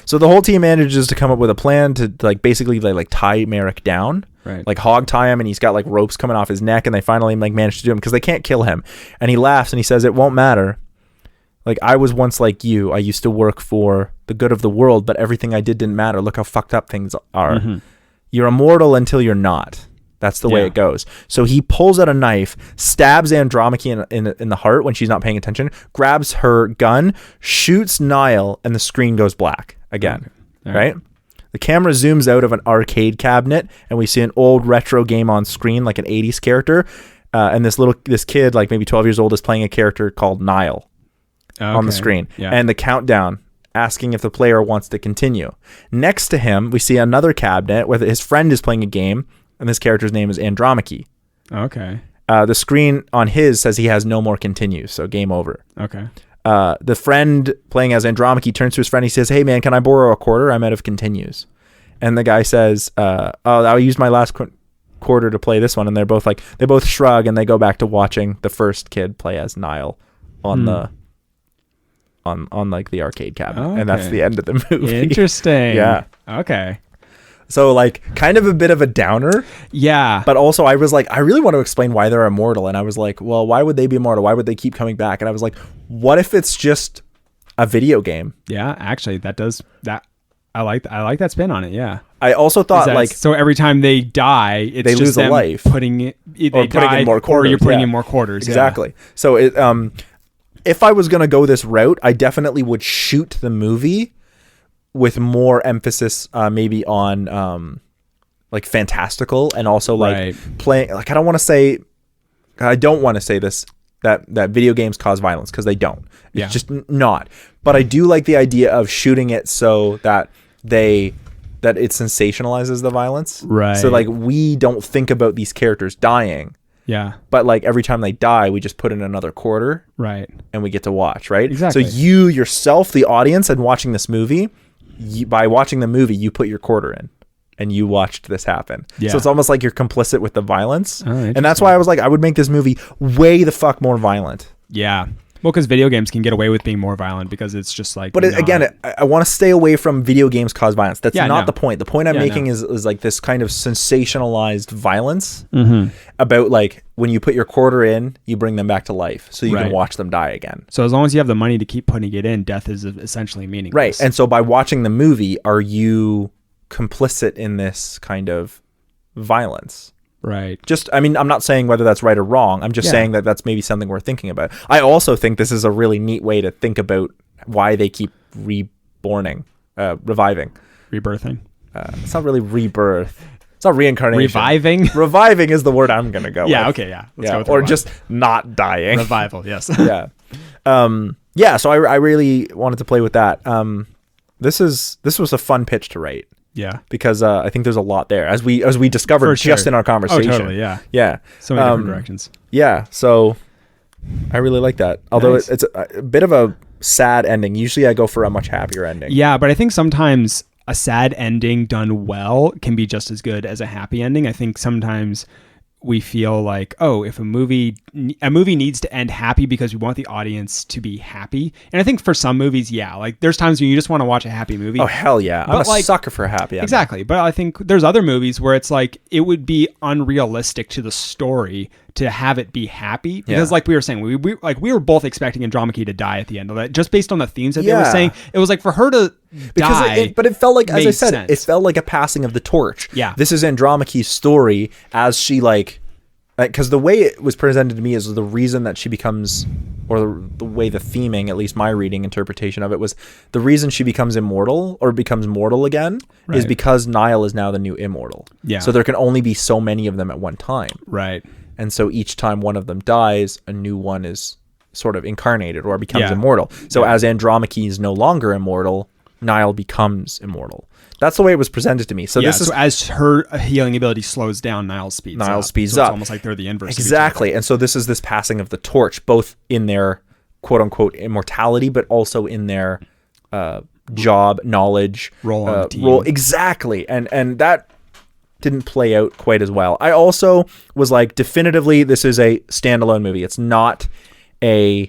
So the whole team manages to come up with a plan to like basically like tie Merrick down. Right. Like hog tie him, and he's got like ropes coming off his neck, and they finally like manage to do him because they can't kill him. And he laughs and he says, it won't matter. Like, I was once like you. I used to work for the good of the world, but everything I did didn't matter. Look how fucked up things are. Mm-hmm. You're immortal until you're not. That's the way it goes. So he pulls out a knife, stabs Andromache in the heart when she's not paying attention, grabs her gun, shoots Niall, and the screen goes black again. Okay. Right? The camera zooms out of an arcade cabinet, and we see an old retro game on screen, like an 80s character. And this kid, like maybe 12 years old, is playing a character called Niall on the screen. Yeah. And the countdown, asking if the player wants to continue. Next to him, we see another cabinet where his friend is playing a game, and this character's name is Andromache. Okay. The screen on his says he has no more continues, so game over. Okay. The friend playing as Andromache turns to his friend. He says, hey, man, can I borrow a quarter? I'm out of continues. And the guy says, I used my last quarter to play this one, and they're both like, they both shrug and they go back to watching the first kid play as Niall on the on like the arcade cabinet, and that's the end of the movie. Interesting. Yeah. Okay. So like kind of a bit of a downer. Yeah. But also I was like, I really want to explain why they're immortal, and I was like, well, why would they be immortal? Why would they keep coming back? And I was like, what if it's just a video game? Yeah, actually that I like that spin on it. Yeah. I also thought like, so every time they die, it's they just lose a them life, putting it, they die, in more quarters, or you're putting in more quarters. Exactly. Yeah. So it if I was gonna go this route, I definitely would shoot the movie with more emphasis, maybe on like fantastical, and also like playing. Like I don't want to say this that video games cause violence, because they don't. It's just not. But I do like the idea of shooting it so that it sensationalizes the violence. Right. So like we don't think about these characters dying. Yeah. But like every time they die, we just put in another quarter. Right. And we get to watch, right? Exactly. So you yourself, the audience, and watching this movie, by watching the movie, you put your quarter in and you watched this happen. Yeah. So it's almost like you're complicit with the violence. Oh, and that's why I was like, I would make this movie way the fuck more violent. Yeah. Well, because video games can get away with being more violent because it's just like. But again, I want to stay away from video games cause violence. That's not the point. The point I'm making is like this kind of sensationalized violence about like when you put your quarter in, you bring them back to life so you can watch them die again. So as long as you have the money to keep putting it in, death is essentially meaningless. Right. And so by watching the movie, are you complicit in this kind of violence? Right. I mean, I'm not saying whether that's right or wrong. I'm just saying that that's maybe something we're thinking about. I also think this is a really neat way to think about why they keep reviving. Rebirthing. It's not really rebirth. It's not reincarnation. Reviving? Reviving is the word I'm going to go with. Okay, yeah. Let's go with or just not dying. Revival, yes. Yeah. So I really wanted to play with that. This was a fun pitch to write. Yeah, because I think there's a lot there, as we discovered just in our conversation. Oh, totally, yeah. Yeah. So many different directions. Yeah, so I really like that. Although it's a bit of a sad ending. Usually I go for a much happier ending. Yeah, but I think sometimes a sad ending done well can be just as good as a happy ending. I think sometimes we feel like, oh, if a movie needs to end happy because we want the audience to be happy. And I think for some movies, like there's times when you just want to watch a happy movie. Oh, hell yeah. I'm a sucker for a happy ending. Exactly. But I think there's other movies where it's like, it would be unrealistic to the story to have it be happy. Because like we were saying, we were both expecting Andromache to die at the end of that, just based on the themes that they were saying. It was like for her to die. But it felt like, as I said, sense. it felt like a passing of the torch. Yeah. This is Andromache's story as she because the way it was presented to me is the reason that she becomes, or the way the theming, at least my reading interpretation of it, was the reason she becomes immortal or becomes mortal again is because Niall is now the new immortal. Yeah. So there can only be so many of them at one time. Right. And so each time one of them dies, a new one is sort of incarnated or becomes immortal. So as Andromache is no longer immortal, Niall becomes immortal. That's the way it was presented to me. So this is, so as her healing ability slows down, Niall speeds up. Speeds so up. It's almost like they're the inverse. Exactly. And so this is this passing of the torch, both in their quote unquote immortality, but also in their job, knowledge, role on the team. Exactly. And that didn't play out quite as well. I also was like, definitively, this is a standalone movie. It's not a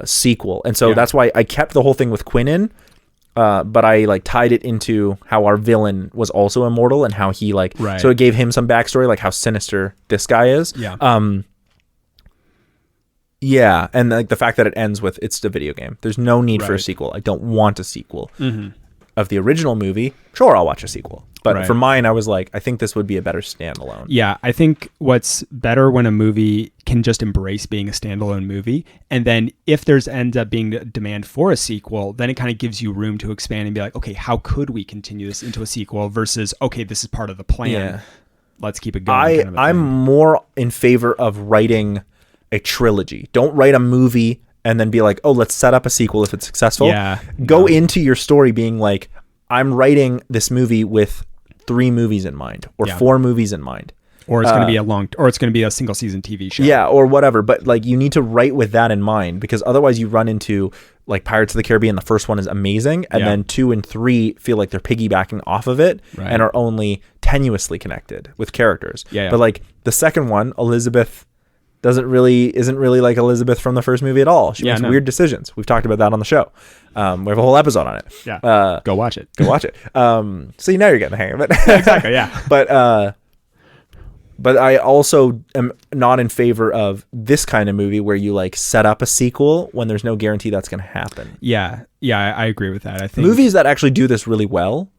sequel. And so that's why I kept the whole thing with Quinn in. But I tied it into how our villain was also immortal and how he so it gave him some backstory, like how sinister this guy is. Yeah. And the fact that it ends with it's the video game. There's no need for a sequel. I don't want a sequel of the original movie. Sure, I'll watch a sequel. But for mine, I was like, I think this would be a better standalone. Yeah, I think what's better when a movie can just embrace being a standalone movie, and then if there's ends up being a demand for a sequel, then it kind of gives you room to expand and be like, okay, how could we continue this into a sequel versus, okay, this is part of the plan. Yeah. Let's keep it going. I'm more in favor of writing a trilogy. Don't write a movie and then be like, oh, let's set up a sequel if it's successful. Yeah. Go into your story being like, I'm writing this movie with 3 movies in mind or 4 movies in mind. Or it's going to be a single season TV show. Yeah, or whatever. But you need to write with that in mind, because otherwise you run into like Pirates of the Caribbean, the first one is amazing, and then 2 and 3 feel like they're piggybacking off of it and are only tenuously connected with characters. But like the second one, Elizabeth isn't really like Elizabeth from the first movie at all. She makes weird decisions. We've talked about that on the show. We have a whole episode on it. Go watch it. Go watch it. So now you're getting the hang of it. Exactly. Yeah. But I also am not in favor of this kind of movie where you like set up a sequel when there's no guarantee that's going to happen. Yeah, I agree with that. I think movies that actually do this really well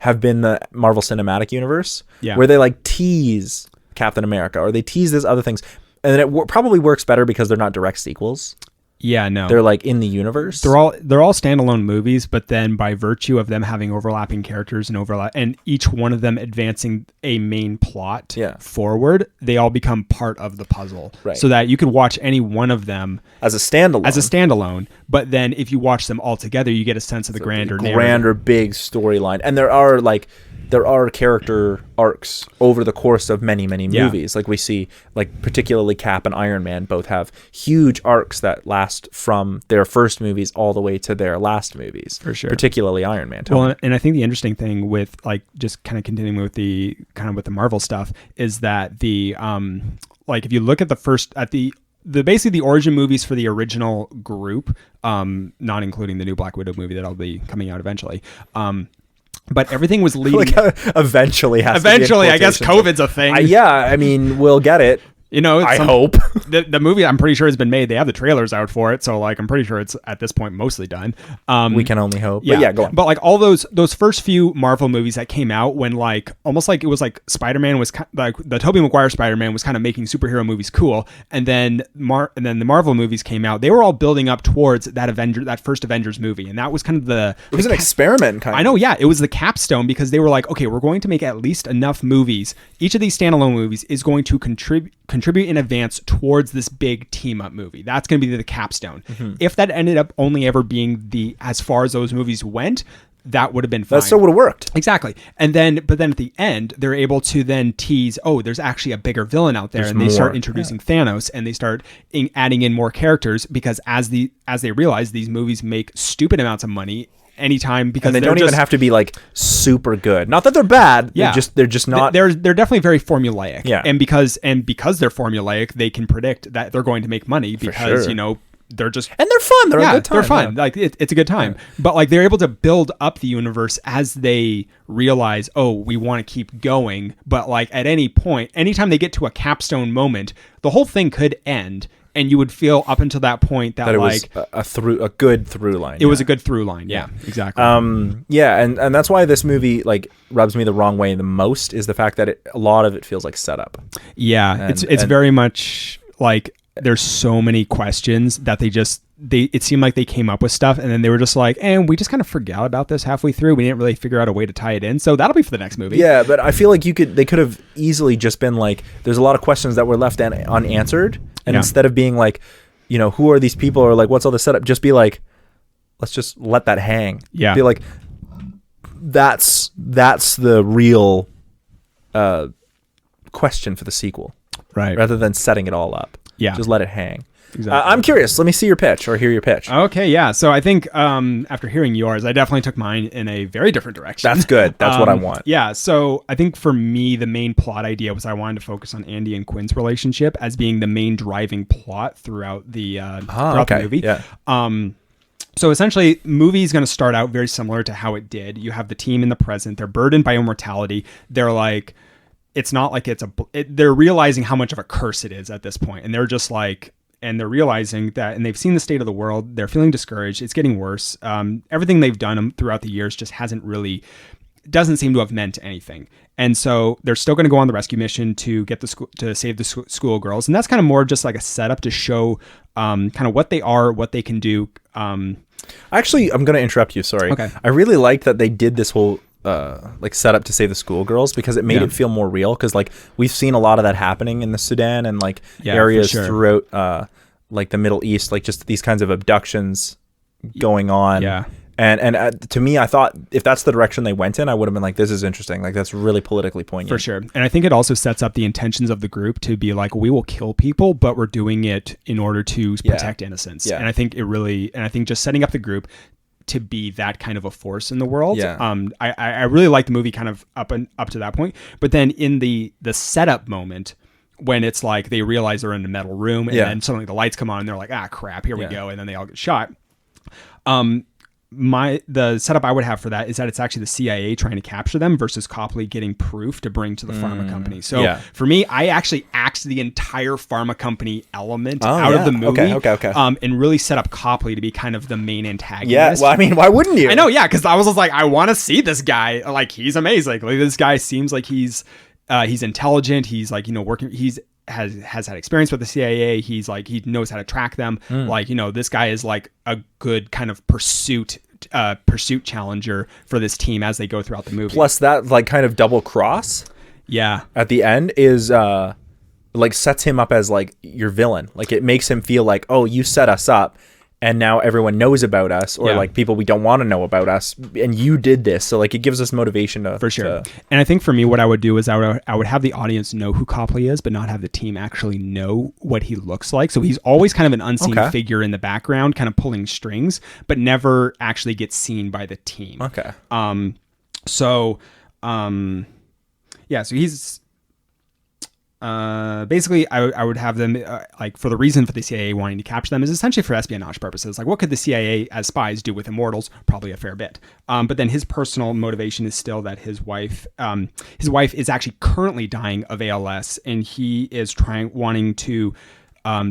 have been the Marvel Cinematic Universe, where they like tease Captain America or they tease these other things, and then it probably works better because they're not direct sequels. Yeah, no. They're like in the universe. They're all standalone movies, but then by virtue of them having overlapping characters and each one of them advancing a main plot forward, they all become part of the puzzle. Right. So that you could watch any one of them as a standalone. But then if you watch them all together, you get a sense of the grander big storyline. And there are character arcs over the course of many movies. Like we see, like particularly Cap and Iron Man both have huge arcs that last from their first movies all the way to their last movies. For sure. Particularly Iron Man. Well, and I think the interesting thing with like just kind of continuing with the Marvel stuff is that the like if you look at basically the origin movies for the original group, not including the new Black Widow movie that'll be coming out eventually. But everything was leading. Eventually, I guess COVID's a thing. I mean, we'll get it. I hope the movie, I'm pretty sure, has been made. They have the trailers out for it, so like I'm pretty sure it's at this point mostly done. We can only hope. But go on. But like all those first few Marvel movies that came out when like almost like it was like Spider-Man was like the Tobey Maguire Spider-Man was kind of making superhero movies cool, and then the Marvel movies came out. They were all building up towards that first Avengers movie, and that was kind of it was an experiment kind of. I know, yeah, it was the capstone because they were like, okay, we're going to make at least enough movies. Each of these standalone movies is going to contribute in advance towards this big team up movie. That's going to be the capstone. Mm-hmm. If that ended up only ever being as far as those movies went, that would have been fine. That still would have worked. Exactly. But then at the end, they're able to then tease, there's actually a bigger villain out there. They start introducing Thanos, and they start adding in more characters because as they realize these movies make stupid amounts of money anytime, because and they don't even have to be like super good. Not that they're bad. Yeah, they're just not. They're definitely very formulaic. Yeah, and because they're formulaic, they can predict that they're going to make money because they're just and they're fun. They're a good time. They're fun. Yeah. Like it's a good time. Yeah. But like they're able to build up the universe as they realize, we want to keep going. But like at any point, anytime they get to a capstone moment, the whole thing could end. And you would feel up until that point that it like was a good through line. It was a good through line. Yeah, exactly. And that's why this movie like rubs me the wrong way the most is the fact that a lot of it feels like setup. Yeah, it's very much like there's so many questions that it seemed like they came up with stuff and then they were just like, and we just kind of forgot about this halfway through. We didn't really figure out a way to tie it in. So that'll be for the next movie. Yeah, but I feel like they could have easily just been like, there's a lot of questions that were left unanswered. And instead of being like, who are these people or like, what's all the setup? Just be like, let's just let that hang. Yeah. Be like, that's the real question for the sequel. Right. Rather than setting it all up. Yeah. Just let it hang. Exactly. I'm curious. Let me see your pitch or hear your pitch. Okay, yeah. So I think after hearing yours, I definitely took mine in a very different direction. That's good. That's what I want. Yeah. So I think for me, the main plot idea was I wanted to focus on Andy and Quinn's relationship as being the main driving plot throughout the movie. Yeah. So essentially, movie is going to start out very similar to how it did. You have the team in the present. They're burdened by immortality. They're like, it's not like they're realizing how much of a curse it is at this point, and they're just like. And they're realizing that, and they've seen the state of the world. They're feeling discouraged. It's getting worse. Everything they've done throughout the years just doesn't seem to have meant anything. And so they're still going to go on the rescue mission to get to save the schoolgirls. And that's kind of more just like a setup to show kind of what they are, what they can do. Actually, I'm going to interrupt you. Sorry. Okay. I really liked that they did this whole like set up to save the schoolgirls because it made it feel more real because like we've seen a lot of that happening in the Sudan and like areas throughout like the Middle East, like just these kinds of abductions going on And to me, I thought if that's the direction they went in, I would have been like, this is interesting. Like, that's really politically poignant. For sure. And I think it also sets up the intentions of the group to be like, we will kill people, but we're doing it in order to protect innocence. Yeah. And I think just setting up the group to be that kind of a force in the world. Yeah. I really like the movie kind of up to that point. But then in the setup moment, when it's like they realize they're in a metal room and then suddenly the lights come on and they're like, ah, crap, here we go. And then they all get shot. The setup I would have for that is that it's actually the CIA trying to capture them versus Copley getting proof to bring to the pharma company. So for me, I actually axed the entire pharma company element out of the movie. Okay. And really set up Copley to be kind of the main antagonist. Yeah, well, I mean, why wouldn't you? I know, yeah, because I was just like, I want to see this guy. Like, he's amazing. Like, this guy seems like he's intelligent. He's like, working. Has had experience with the CIA. He's like, he knows how to track them. Like, this guy is like a good kind of pursuit challenger for this team as they go throughout the movie. Plus that like kind of double cross at the end is like sets him up as like your villain. Like, it makes him feel like, oh, you set us up and now everyone knows about us, or like people we don't want to know about us, and you did this. So like, it gives us motivation to... For sure. And I think for me, what I would do is I would have the audience know who Copley is, but not have the team actually know what he looks like. So he's always kind of an unseen figure in the background, kind of pulling strings, but never actually gets seen by the team. Okay. So he's... basically, I would have them like, for the reason for the CIA wanting to capture them is essentially for espionage purposes. Like, what could the CIA as spies do with immortals? Probably a fair bit. But then his personal motivation is still that his wife is actually currently dying of ALS, and he is wanting to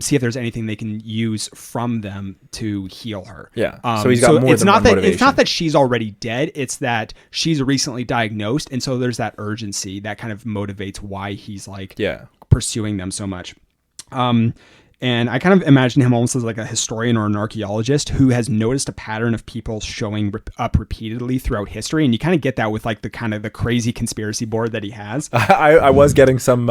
see if there's anything they can use from them to heal her. Yeah. So he's got more than one motivation. It's not that she's already dead. It's that she's recently diagnosed. And so there's that urgency that kind of motivates why he's like pursuing them so much. And I kind of imagine him almost as like a historian or an archaeologist who has noticed a pattern of people showing up repeatedly throughout history. And you kind of get that with like the kind of the crazy conspiracy board that he has. I was getting some...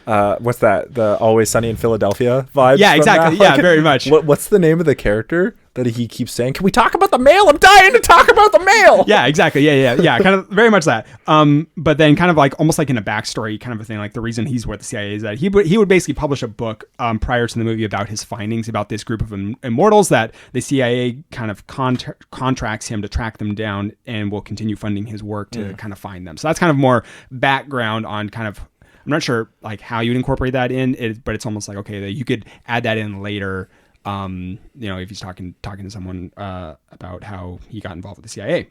what's that? The Always Sunny in Philadelphia vibes? Yeah, exactly. Like, yeah, very much. What's the name of the character that he keeps saying? Can we talk about the mail? I'm dying to talk about the mail. Yeah, exactly. Yeah. Kind of very much that. But then kind of like almost like in a backstory kind of a thing. Like, the reason he's with the CIA is that he would basically publish a book prior to the movie about his findings about this group of immortals that the CIA kind of contracts him to track them down and will continue funding his work to kind of find them. So that's kind of more background on kind of... I'm not sure like how you'd incorporate that in, but it's almost like, okay, that you could add that in later. If he's talking to someone about how he got involved with the CIA.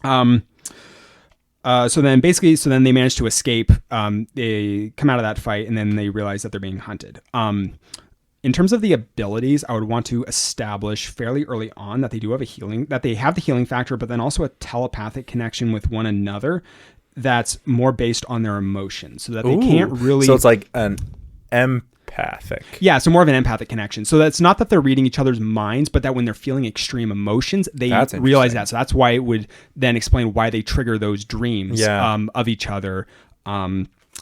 So then they manage to escape. They come out of that fight, and then they realize that they're being hunted. In terms of the abilities, I would want to establish fairly early on that they do have they have the healing factor, but then also a telepathic connection with one another that's more based on their emotions, so that they can't really... So it's like an empathic. Yeah, so more of an empathic connection. So that's not that they're reading each other's minds, but that when they're feeling extreme emotions, they realize that. So that's why it would then explain why they trigger those dreams of each other.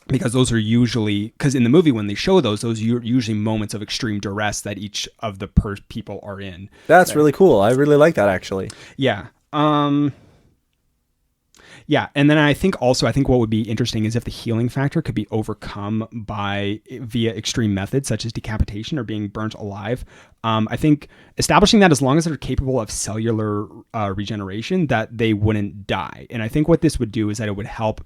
Because those are usually... Because in the movie, when they show those are usually moments of extreme duress that each of the people are in. That's really cool. I really like that, actually. Yeah. Yeah, and then I think what would be interesting is if the healing factor could be overcome via extreme methods such as decapitation or being burnt alive. I think establishing that as long as they're capable of cellular regeneration, that they wouldn't die. And I think what this would do is that it would help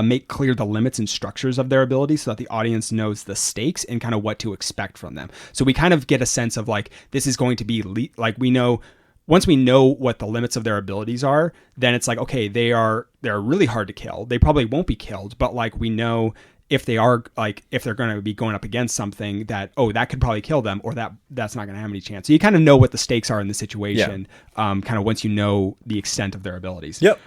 make clear the limits and structures of their abilities so that the audience knows the stakes and kind of what to expect from them. So we kind of get a sense of like, this is going to be like, we know... Once we know what the limits of their abilities are, then it's like, okay, they're really hard to kill. They probably won't be killed, but like, we know if they're going to be going up against something that, that could probably kill them, or that's not going to have any chance. So you kind of know what the stakes are in the situation, kind of once you know the extent of their abilities. Yep.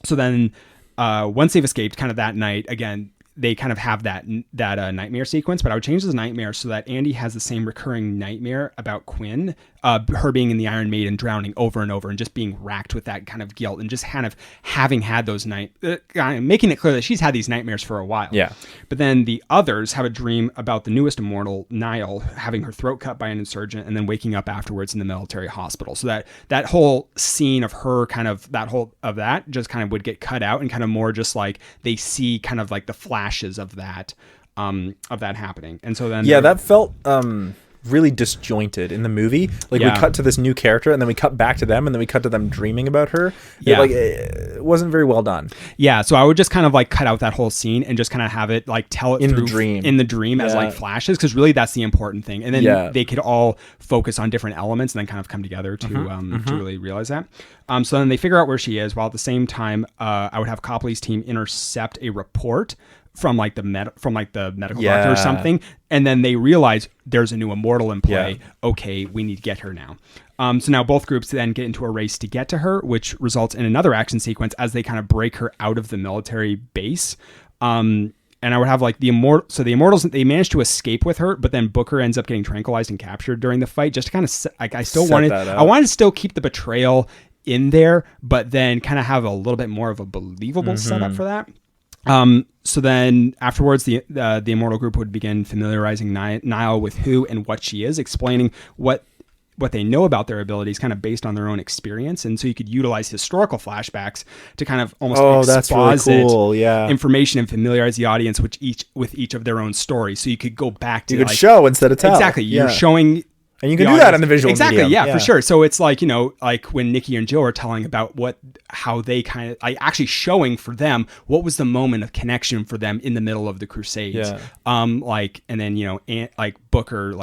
So then once they've escaped kind of that night, again, they kind of have that nightmare sequence, but I would change this nightmare so that Andy has the same recurring nightmare about Quinn, her being in the Iron Maiden, drowning over and over, and just being racked with that kind of guilt, and just kind of having had those making it clear that she's had these nightmares for a while. Yeah. But then the others have a dream about the newest immortal, Niall, having her throat cut by an insurgent, and then waking up afterwards in the military hospital. So that whole scene of her kind of that just kind of would get cut out, and kind of more just like they see kind of like the flashes of that happening. And so then that felt really disjointed in the movie. Like we cut to this new character, and then we cut back to them, and then we cut to them dreaming about her. It wasn't very well done. Yeah, so I would just kind of like cut out that whole scene and just kind of have it like tell it in through the dream as like flashes, because really that's the important thing. And then they could all focus on different elements and then kind of come together to really realize that. So then they figure out where she is, while at the same time I would have Copley's team intercept a report from like the medical doctor or something, and then they realize there's a new immortal in play. Okay, we need to get her now. So now both groups then get into a race to get to her, which results in another action sequence as they kind of break her out of the military base. And I would have like the immortals, they managed to escape with her, but then Booker ends up getting tranquilized and captured during the fight. Just to kind of like, I wanted to still keep the betrayal in there, but then kind of have a little bit more of a believable setup for that. So then afterwards, the immortal group would begin familiarizing Niall with who and what she is, explaining what they know about their abilities kind of based on their own experience. And so you could utilize historical flashbacks to kind of almost exposit information and familiarize the audience with each of their own stories. So you could go back to show instead of tell. Exactly. You're showing. And you can do that in the visual medium. Exactly, yeah, for sure. So it's like, like when Nikki and Joe are telling about how they kind of like actually showing for them what was the moment of connection for them in the middle of the Crusades. Yeah. And then, like Booker,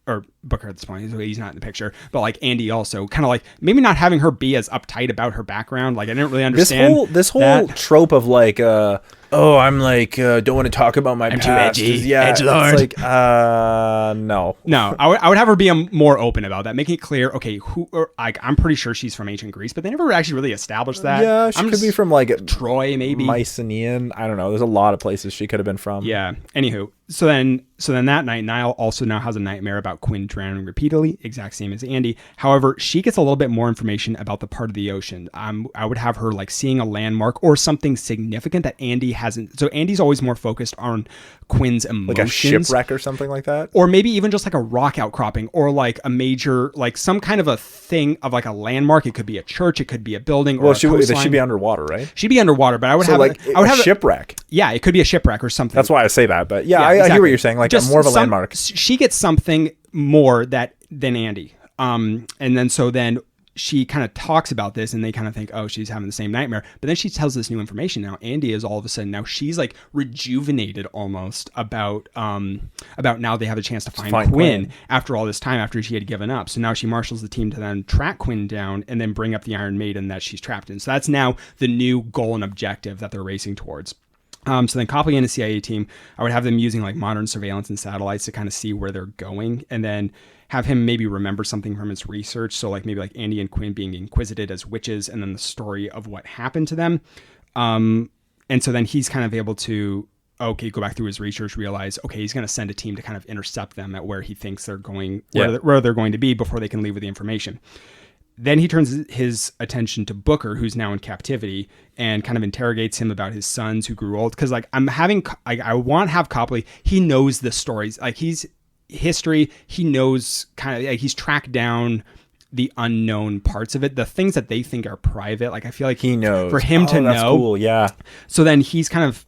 or Booker at this point, he's not in the picture, but like Andy also kind of like maybe not having her be as uptight about her background. Like I didn't really understand this whole trope of like, I'm like, don't want to talk about my past. I'm too edgy. Edgelord. It's like, no. I would have her be more open about that, making it clear. Okay, I'm pretty sure she's from ancient Greece, but they never actually really established that. Yeah, she could be from like Troy, maybe Mycenaean. I don't know. There's a lot of places she could have been from. Yeah. Anywho, so then that night, Niall also now has a nightmare about Quinn drowning repeatedly, exact same as Andy. However, she gets a little bit more information about the part of the ocean. I would have her like seeing a landmark or something significant that Andy hasn't. So Andy's always more focused on Quinn's emotions. Like a shipwreck or something like that? Or maybe even just like a rock outcropping or like a major, like some kind of a thing of like a landmark. It could be a church. It could be a building or a coastline. She'd be underwater, right? She'd be underwater, but I would have a shipwreck. Yeah, it could be a shipwreck or something. That's why I say that, but I hear what you're saying. Like just more of a landmark. She gets something more than Andy. And then she kind of talks about this and they kind of think, oh, she's having the same nightmare. But then she tells this new information. Now Andy is all of a sudden, now she's like rejuvenated almost about now they have a chance to find Quinn after all this time, after she had given up. So now she marshals the team to then track Quinn down and then bring up the Iron Maiden that she's trapped in. So that's now the new goal and objective that they're racing towards. So then Copley and the CIA team, I would have them using like modern surveillance and satellites to kind of see where they're going, and then have him maybe remember something from his research. So like maybe like Andy and Quinn being inquisited as witches, and then the story of what happened to them. And so then he's kind of able to, go back through his research, realize, he's going to send a team to kind of intercept them at where he thinks they're going, where they're going to be before they can leave with the information. Then he turns his attention to Booker, who's now in captivity, and kind of interrogates him about his sons who grew old. Because like I want to have Copley. He knows the stories. Like he's history. He knows kind of like he's tracked down the unknown parts of it, the things that they think are private. Like I feel like he knows for him to that's know. Cool. Yeah. So then he's kind of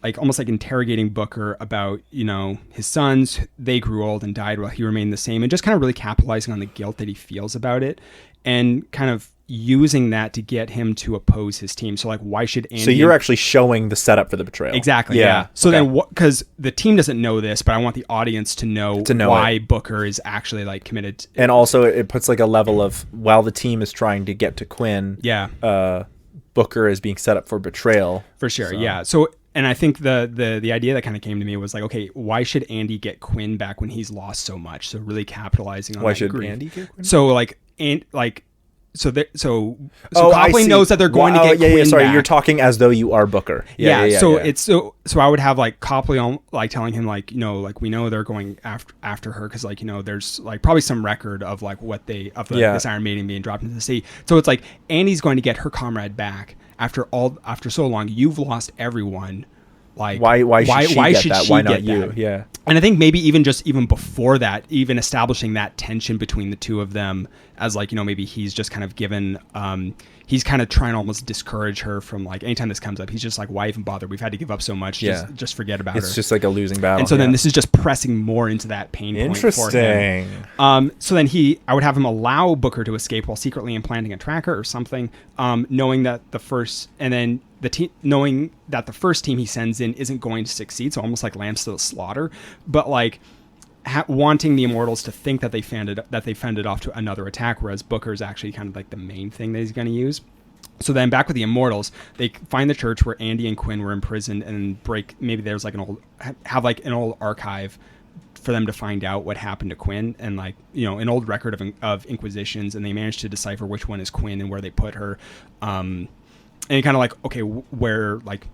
like almost like interrogating Booker about, his sons. They grew old and died while he remained the same, and just kind of really capitalizing on the guilt that he feels about it, and kind of using that to get him to oppose his team. So like, why should Andy? So you're actually showing the setup for the betrayal. Exactly. Yeah. So then because the team doesn't know this, but I want the audience to know why Booker is actually like committed. And also it puts like a level of, while the team is trying to get to Quinn. Yeah. Booker is being set up for betrayal. For sure. So. Yeah. So, and I think the idea that kind of came to me was like, why should Andy get Quinn back when he's lost so much? So really capitalizing on why that should grief. Andy get Quinn? So Copley knows that they're going to get Quinn sorry, back. you're talking as though you are Booker. So I would have like Copley on, like telling him like, you know, like we know they're going after her because like, you know, there's like probably some record of like what this Iron Maiden being dropped into the sea. So it's like Andy's going to get her comrade back after so long. You've lost everyone. Like why should she get that? Why not you? That? Yeah. And I think maybe even before that, even establishing that tension between the two of them as like, you know, maybe he's just kind of given, he's kind of trying to almost discourage her from like, anytime this comes up, he's just like, why even bother? We've had to give up so much. Yeah. Just forget about her. It's just like a losing battle. And so then this is just pressing more into that pain point for him. So then I would have him allow Booker to escape while secretly implanting a tracker or something, knowing that knowing that the first team he sends in isn't going to succeed, so almost like lambs to the slaughter, but like wanting the Immortals to think that they fended off to another attack, whereas Booker's actually kind of like the main thing that he's going to use. So then back with the Immortals, they find the church where Andy and Quinn were imprisoned and maybe there's like an old archive for them to find out what happened to Quinn, and like, you know, an old record of inquisitions, and they managed to decipher which one is Quinn and where they put her. And kind of like, okay, where, like,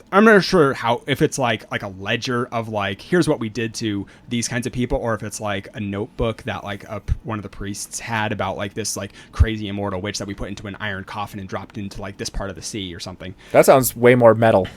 I'm not sure if it's like a ledger of like, here's what we did to these kinds of people, or if it's like a notebook that like one of the priests had about like this like crazy immortal witch that we put into an iron coffin and dropped into like this part of the sea or something. That sounds way more metal.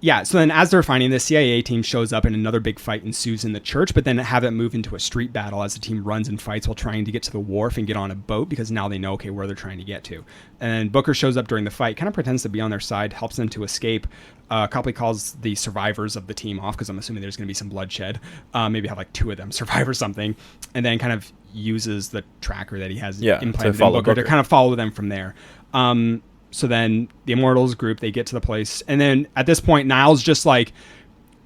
Yeah, so then as they're finding this, CIA team shows up and another big fight ensues in the church, but then have it move into a street battle as the team runs and fights while trying to get to the wharf and get on a boat because now they know, okay, where they're trying to get to. And then Booker shows up during the fight, kind of pretends to be on their side, helps them to escape. Copley calls the survivors of the team off because I'm assuming there's going to be some bloodshed. Maybe have like 2 of them survive or something. And then kind of uses the tracker that he has implanted in Booker to kind of follow them from there. So then the Immortals group, they get to the place. And then at this point, Niles just like,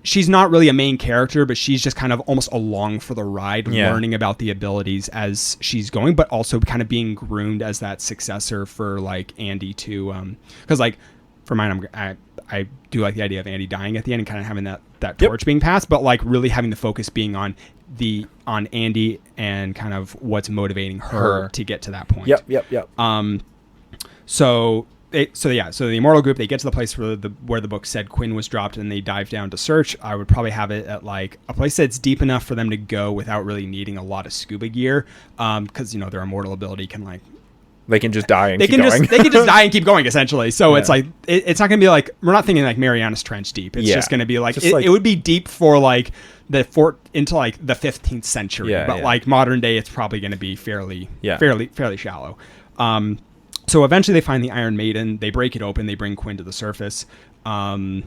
she's not really a main character, but she's just kind of almost along for the ride, learning about the abilities as she's going, but also kind of being groomed as that successor for like Andy to, because like for mine, I do like the idea of Andy dying at the end and kind of having that torch being passed, but like really having the focus being on Andy and kind of what's motivating her to get to that point. So the Immortal group, they get to the place where the book said Quinn was dropped, and they dive down to search. I would probably have it at like a place that's deep enough for them to go without really needing a lot of scuba gear, because you know their immortal ability can like they can just die and keep going. They can just die and keep going essentially. So it's like it's not gonna be like, we're not thinking like Marianas Trench deep. It's just gonna be like it would be deep for like the fort into like the 15th century, but like modern day, it's probably gonna be fairly shallow. So eventually they find the Iron Maiden, they break it open, they bring Quinn to the surface, and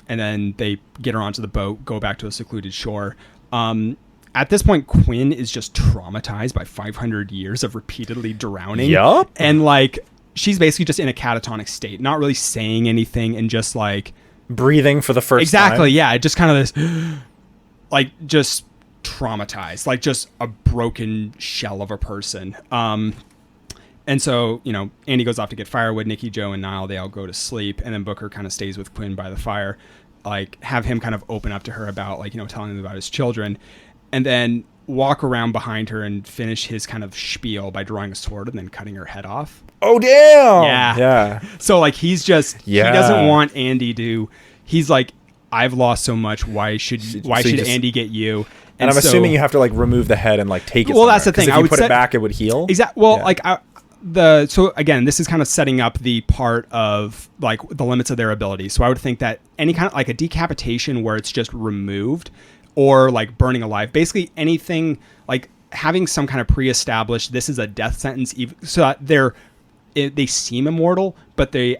then they get her onto the boat, go back to a secluded shore. At this point, Quinn is just traumatized by 500 years of repeatedly drowning. Yup. And like, she's basically just in a catatonic state, not really saying anything and just like... breathing for the first time. Exactly, yeah. Just kind of this, like, just traumatized, like just a broken shell of a person. And so, you know, Andy goes off to get firewood. Nikki, Joe, and Niall, they all go to sleep. And then Booker kind of stays with Quinn by the fire, like have him kind of open up to her about like, you know, telling him about his children, and then walk around behind her and finish his kind of spiel by drawing a sword and then cutting her head off. Oh, damn. Yeah. So like, he's just, he doesn't want Andy to, he's like, I've lost so much. Why should Andy get you? And I'm assuming you have to like remove the head and like take it. Well, that's the thing. If you put it back, it would heal. Exactly. Well, like so again, this is kind of setting up the part of like the limits of their abilities. So I would think that any kind of like a decapitation where it's just removed, or like burning alive, basically anything like having some kind of pre-established, this is a death sentence, so that they seem immortal, but they're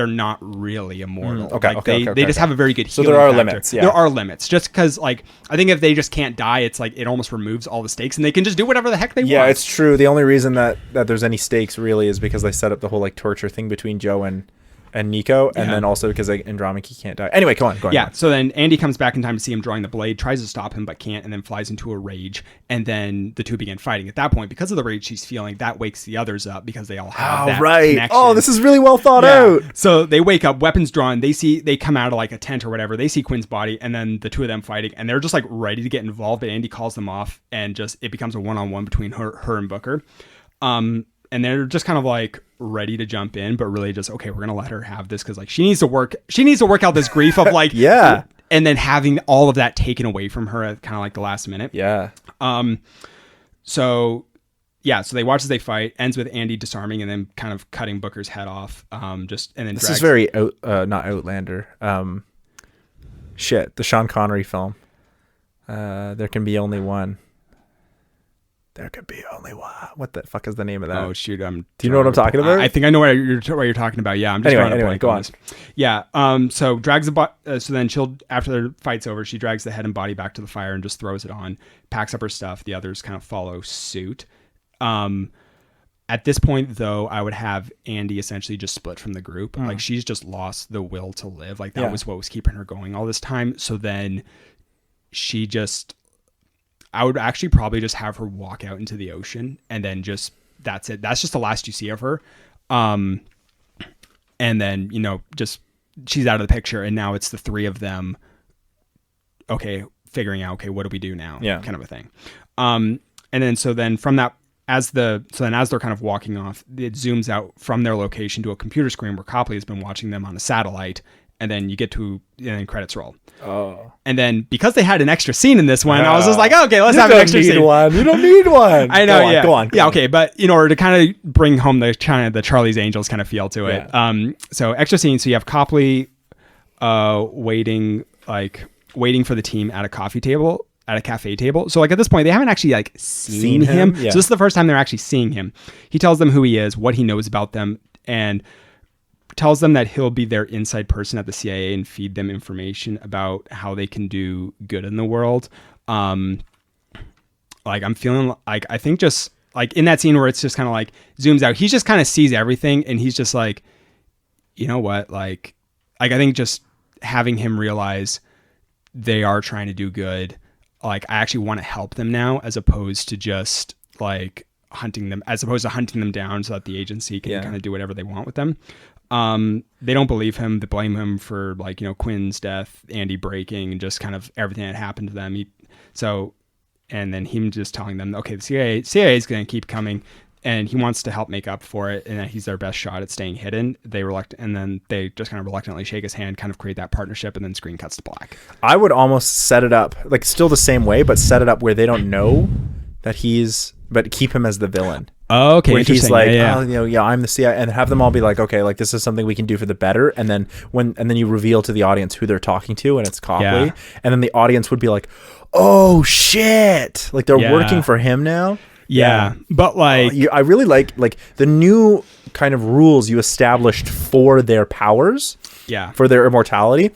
not really immortal. They just have a very good healing So there are factor. limits. Yeah. There are limits. Just because, like, I think if they just can't die, it's like it almost removes all the stakes, and they can just do whatever the heck they want. Yeah, it's true. The only reason that there's any stakes really is because they set up the whole like torture thing between Joe and and Nico, and then also because Andromache can't die. Anyway, go on. Yeah, so then Andy comes back in time to see him drawing the blade, tries to stop him but can't, and then flies into a rage, and then the two begin fighting. At that point, because of the rage she's feeling, that wakes the others up because they all have that connection. Oh, this is really well thought out. So they wake up, weapons drawn, they come out of like a tent or whatever, they see Quinn's body, and then the two of them fighting, and they're just like ready to get involved, but Andy calls them off, and just it becomes a one-on-one between her and Booker. And they're just kind of like ready to jump in, but really just, okay, we're going to let her have this. Cause like she needs to work out this grief of like, and then having all of that taken away from her at kind of like the last minute. Yeah. So they watch as they fight, ends with Andy disarming and then kind of cutting Booker's head off. This is very, not Outlander. The Sean Connery film. There Can Be Only One. There could be only one. What the fuck is the name of that? Oh shoot! Do you know what I'm talking about? I think I know what you're talking about. Yeah, I'm just anyway, go on. Yeah. So drags the so then she'll, after the fight's over, she drags the head and body back to the fire and just throws it on. Packs up her stuff. The others kind of follow suit. At this point, though, I would have Andy essentially just split from the group. Like she's just lost the will to live. Like that was what was keeping her going all this time. So then she just. I would actually probably just have her walk out into the ocean and then just, that's it. That's just the last you see of her. And then, just she's out of the picture and now it's the three of them. Okay. Figuring out, okay, what do we do now? Yeah. Kind of a thing. And then from that, as they're kind of walking off, it zooms out from their location to a computer screen where Copley has been watching them on a satellite. And then you get to, and then credits roll. Oh. And then because they had an extra scene in this one, I was just like, okay, let's have an extra scene. You don't need one. I know, Go on. Yeah, okay. But in order to kind of bring home the Charlie's Angels kind of feel to it. So extra scene. So you have Copley waiting for the team at a cafe table. So like at this point, they haven't actually like seen him. Yeah. So this is the first time they're actually seeing him. He tells them who he is, what he knows about them, and tells them that he'll be their inside person at the CIA and feed them information about how they can do good in the world. Like I'm feeling like, I think just like in that scene where it's just kind of like zooms out, he just kind of sees everything and he's just like, you know what? Like I think just having him realize they are trying to do good. Like I actually want to help them now, as opposed to just like hunting them down so that the agency can kind of do whatever they want with them. They don't believe him. They blame him for Quinn's death, Andy breaking, and just kind of everything that happened to them. And then him just telling them, okay, the CIA is going to keep coming, and he wants to help make up for it, and that he's their best shot at staying hidden. And then they just kind of reluctantly shake his hand, kind of create that partnership, and then screen cuts to black. I would almost set it up like still the same way, but set it up where they don't know that but keep him as the villain. Oh, okay. Where he's like, I'm the CIA, and have them all be like, okay, like this is something we can do for the better. And then you reveal to the audience who they're talking to, and it's Copley, and then the audience would be like, oh shit, like they're working for him now. Yeah. But like, I really like the new kind of rules you established for their powers. Yeah. For their immortality,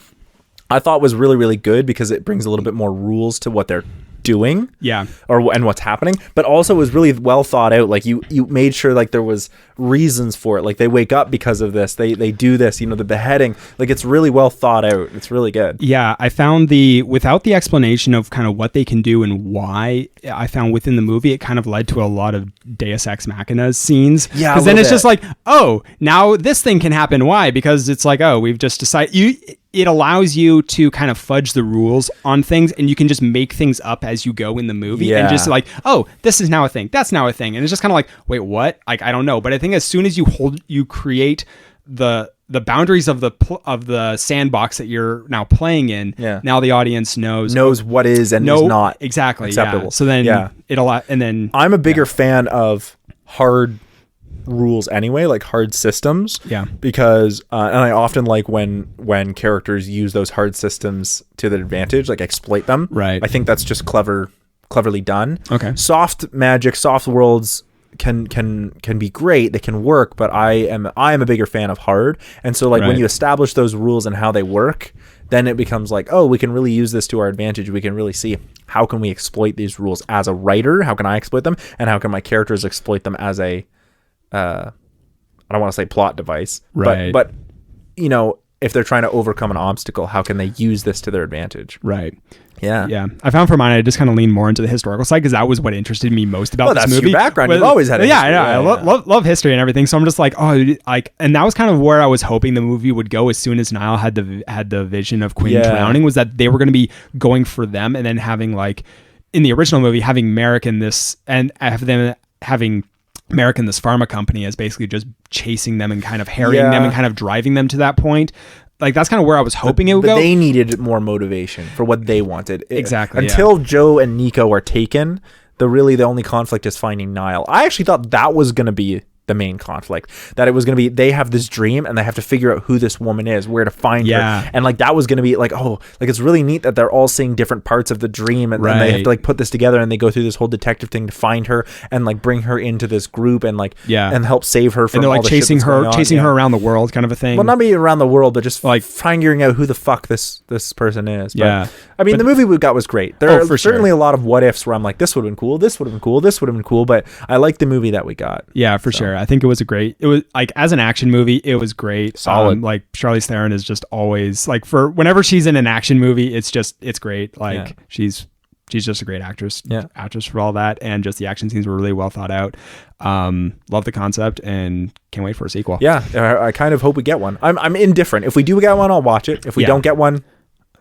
I thought was really, really good because it brings a little bit more rules to what they're doing and what's happening, but also it was really well thought out. Like you made sure like there was reasons for it, like they wake up because of this, they do this, the beheading, like it's really well thought out. It's really good. I found without the explanation of kind of what they can do and why, I found within the movie it kind of led to a lot of Deus Ex Machina scenes, because then it's just like, oh, now this thing can happen. Why? Because it's like, oh, we've just decided it allows you to kind of fudge the rules on things, and you can just make things up as you go in the movie, and just like, oh, this is now a thing, that's now a thing, and it's just kind of like, wait, what? Like, I don't know. But I think as soon as you create the boundaries of the sandbox that you're now playing in, now the audience knows what is and is not exactly acceptable. So then I'm a bigger fan of hard rules anyway, like hard systems, because and I often like when characters use those hard systems to their advantage, like exploit them. I think that's just cleverly done. Soft magic, soft worlds can be great, they can work, but I am a bigger fan of hard. And so like when you establish those rules and how they work, then it becomes like, oh, we can really use this to our advantage. We can really see how can we exploit these rules as a writer, how can I exploit them, and how can my characters exploit them as a I don't want to say plot device, but you know, if they're trying to overcome an obstacle, how can they use this to their advantage? Right. Yeah. Yeah. I found for mine, I just kind of leaned more into the historical side because that was what interested me most about this movie. That's your background. You've always had a history. history. I love history and everything. So I'm just like, and that was kind of where I was hoping the movie would go as soon as Niall had the vision of Quinn drowning, was that they were going to be going for them, and then having, like, in the original movie, having Merrick in this, and having Merrick in this pharma company as basically just chasing them and kind of harrying them and kind of driving them to that point. Like, that's kind of where I was hoping it would go. They needed more motivation for what they wanted. Exactly. Until Joe and Nico are taken, the only conflict is finding Niall. I actually thought that was going to be the main conflict, that it was going to be they have this dream and they have to figure out who this woman is, where to find her, and like that was going to be like, oh, like it's really neat that they're all seeing different parts of the dream, and then they have to like put this together, and they go through this whole detective thing to find her and like bring her into this group and like and help save her from, and they're like all chasing her around the world kind of a thing. Well, not maybe around the world, but just like figuring out who the fuck this person is. But, I mean, the movie we got was great. There are certainly a lot of what ifs where I'm like, this would have been cool, this would have been cool, this would have been cool, but I like the movie that we got. Yeah, for sure. I think it was it was like, as an action movie, it was great. Solid. Like, Charlize Theron is just always like, for whenever she's in an action movie, it's great. Like, she's just a great actress for all that, and just the action scenes were really well thought out. Love the concept and can't wait for a sequel. I kind of hope we get one. I'm indifferent. If we do get one, I'll watch it. If we don't get one,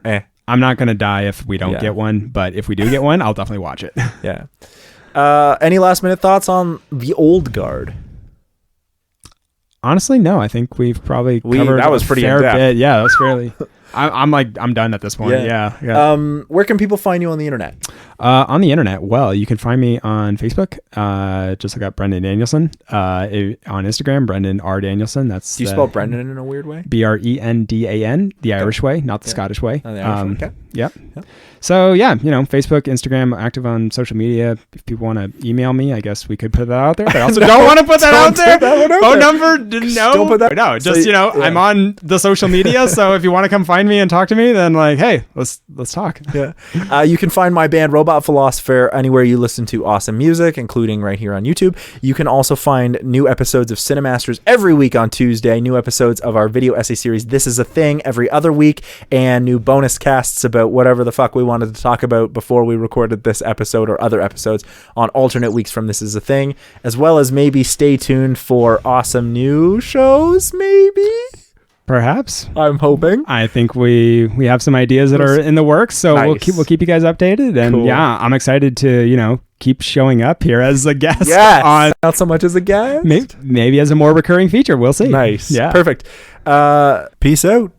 I'm not gonna die if we don't get one, but if we do get one, I'll definitely watch it. Any last minute thoughts on The Old Guard? Honestly, no. I think we've probably covered that was pretty fair bit. Yeah, that was fairly. I'm done at this point. Yeah. Where can people find you on the internet? On the internet, well, you can find me on Facebook. Just look up Brendan Danielson. On Instagram, Brendan R. Danielson. That's do you spell Brendan in a weird way? Brendan, the Irish way, not the Scottish way. Oh, the Irish way. Okay. Yep. So Facebook, Instagram, active on social media. If people want to email me, I guess we could put that out there. But I also don't want to put that out there. Phone number? No. Don't put that. No. Just I'm on the social media. So if you want to come find me and talk to me, then like, hey, let's talk. Yeah. You can find my band Robot Philosopher anywhere you listen to awesome music, including right here on YouTube. You can also find new episodes of CineMasters every week on Tuesday. New episodes of our video essay series This Is a Thing every other week, and new bonus casts about whatever the fuck we wanted to talk about before we recorded this episode or other episodes on alternate weeks from This Is a Thing, as well as maybe stay tuned for awesome new shows, maybe. Perhaps. I'm hoping. I think we have some ideas that are in the works, so nice. we'll keep you guys updated, and cool. I'm excited to keep showing up here as a guest. Yeah, not so much as a guest. Maybe as a more recurring feature. We'll see. Nice. Yeah. Perfect. Peace out.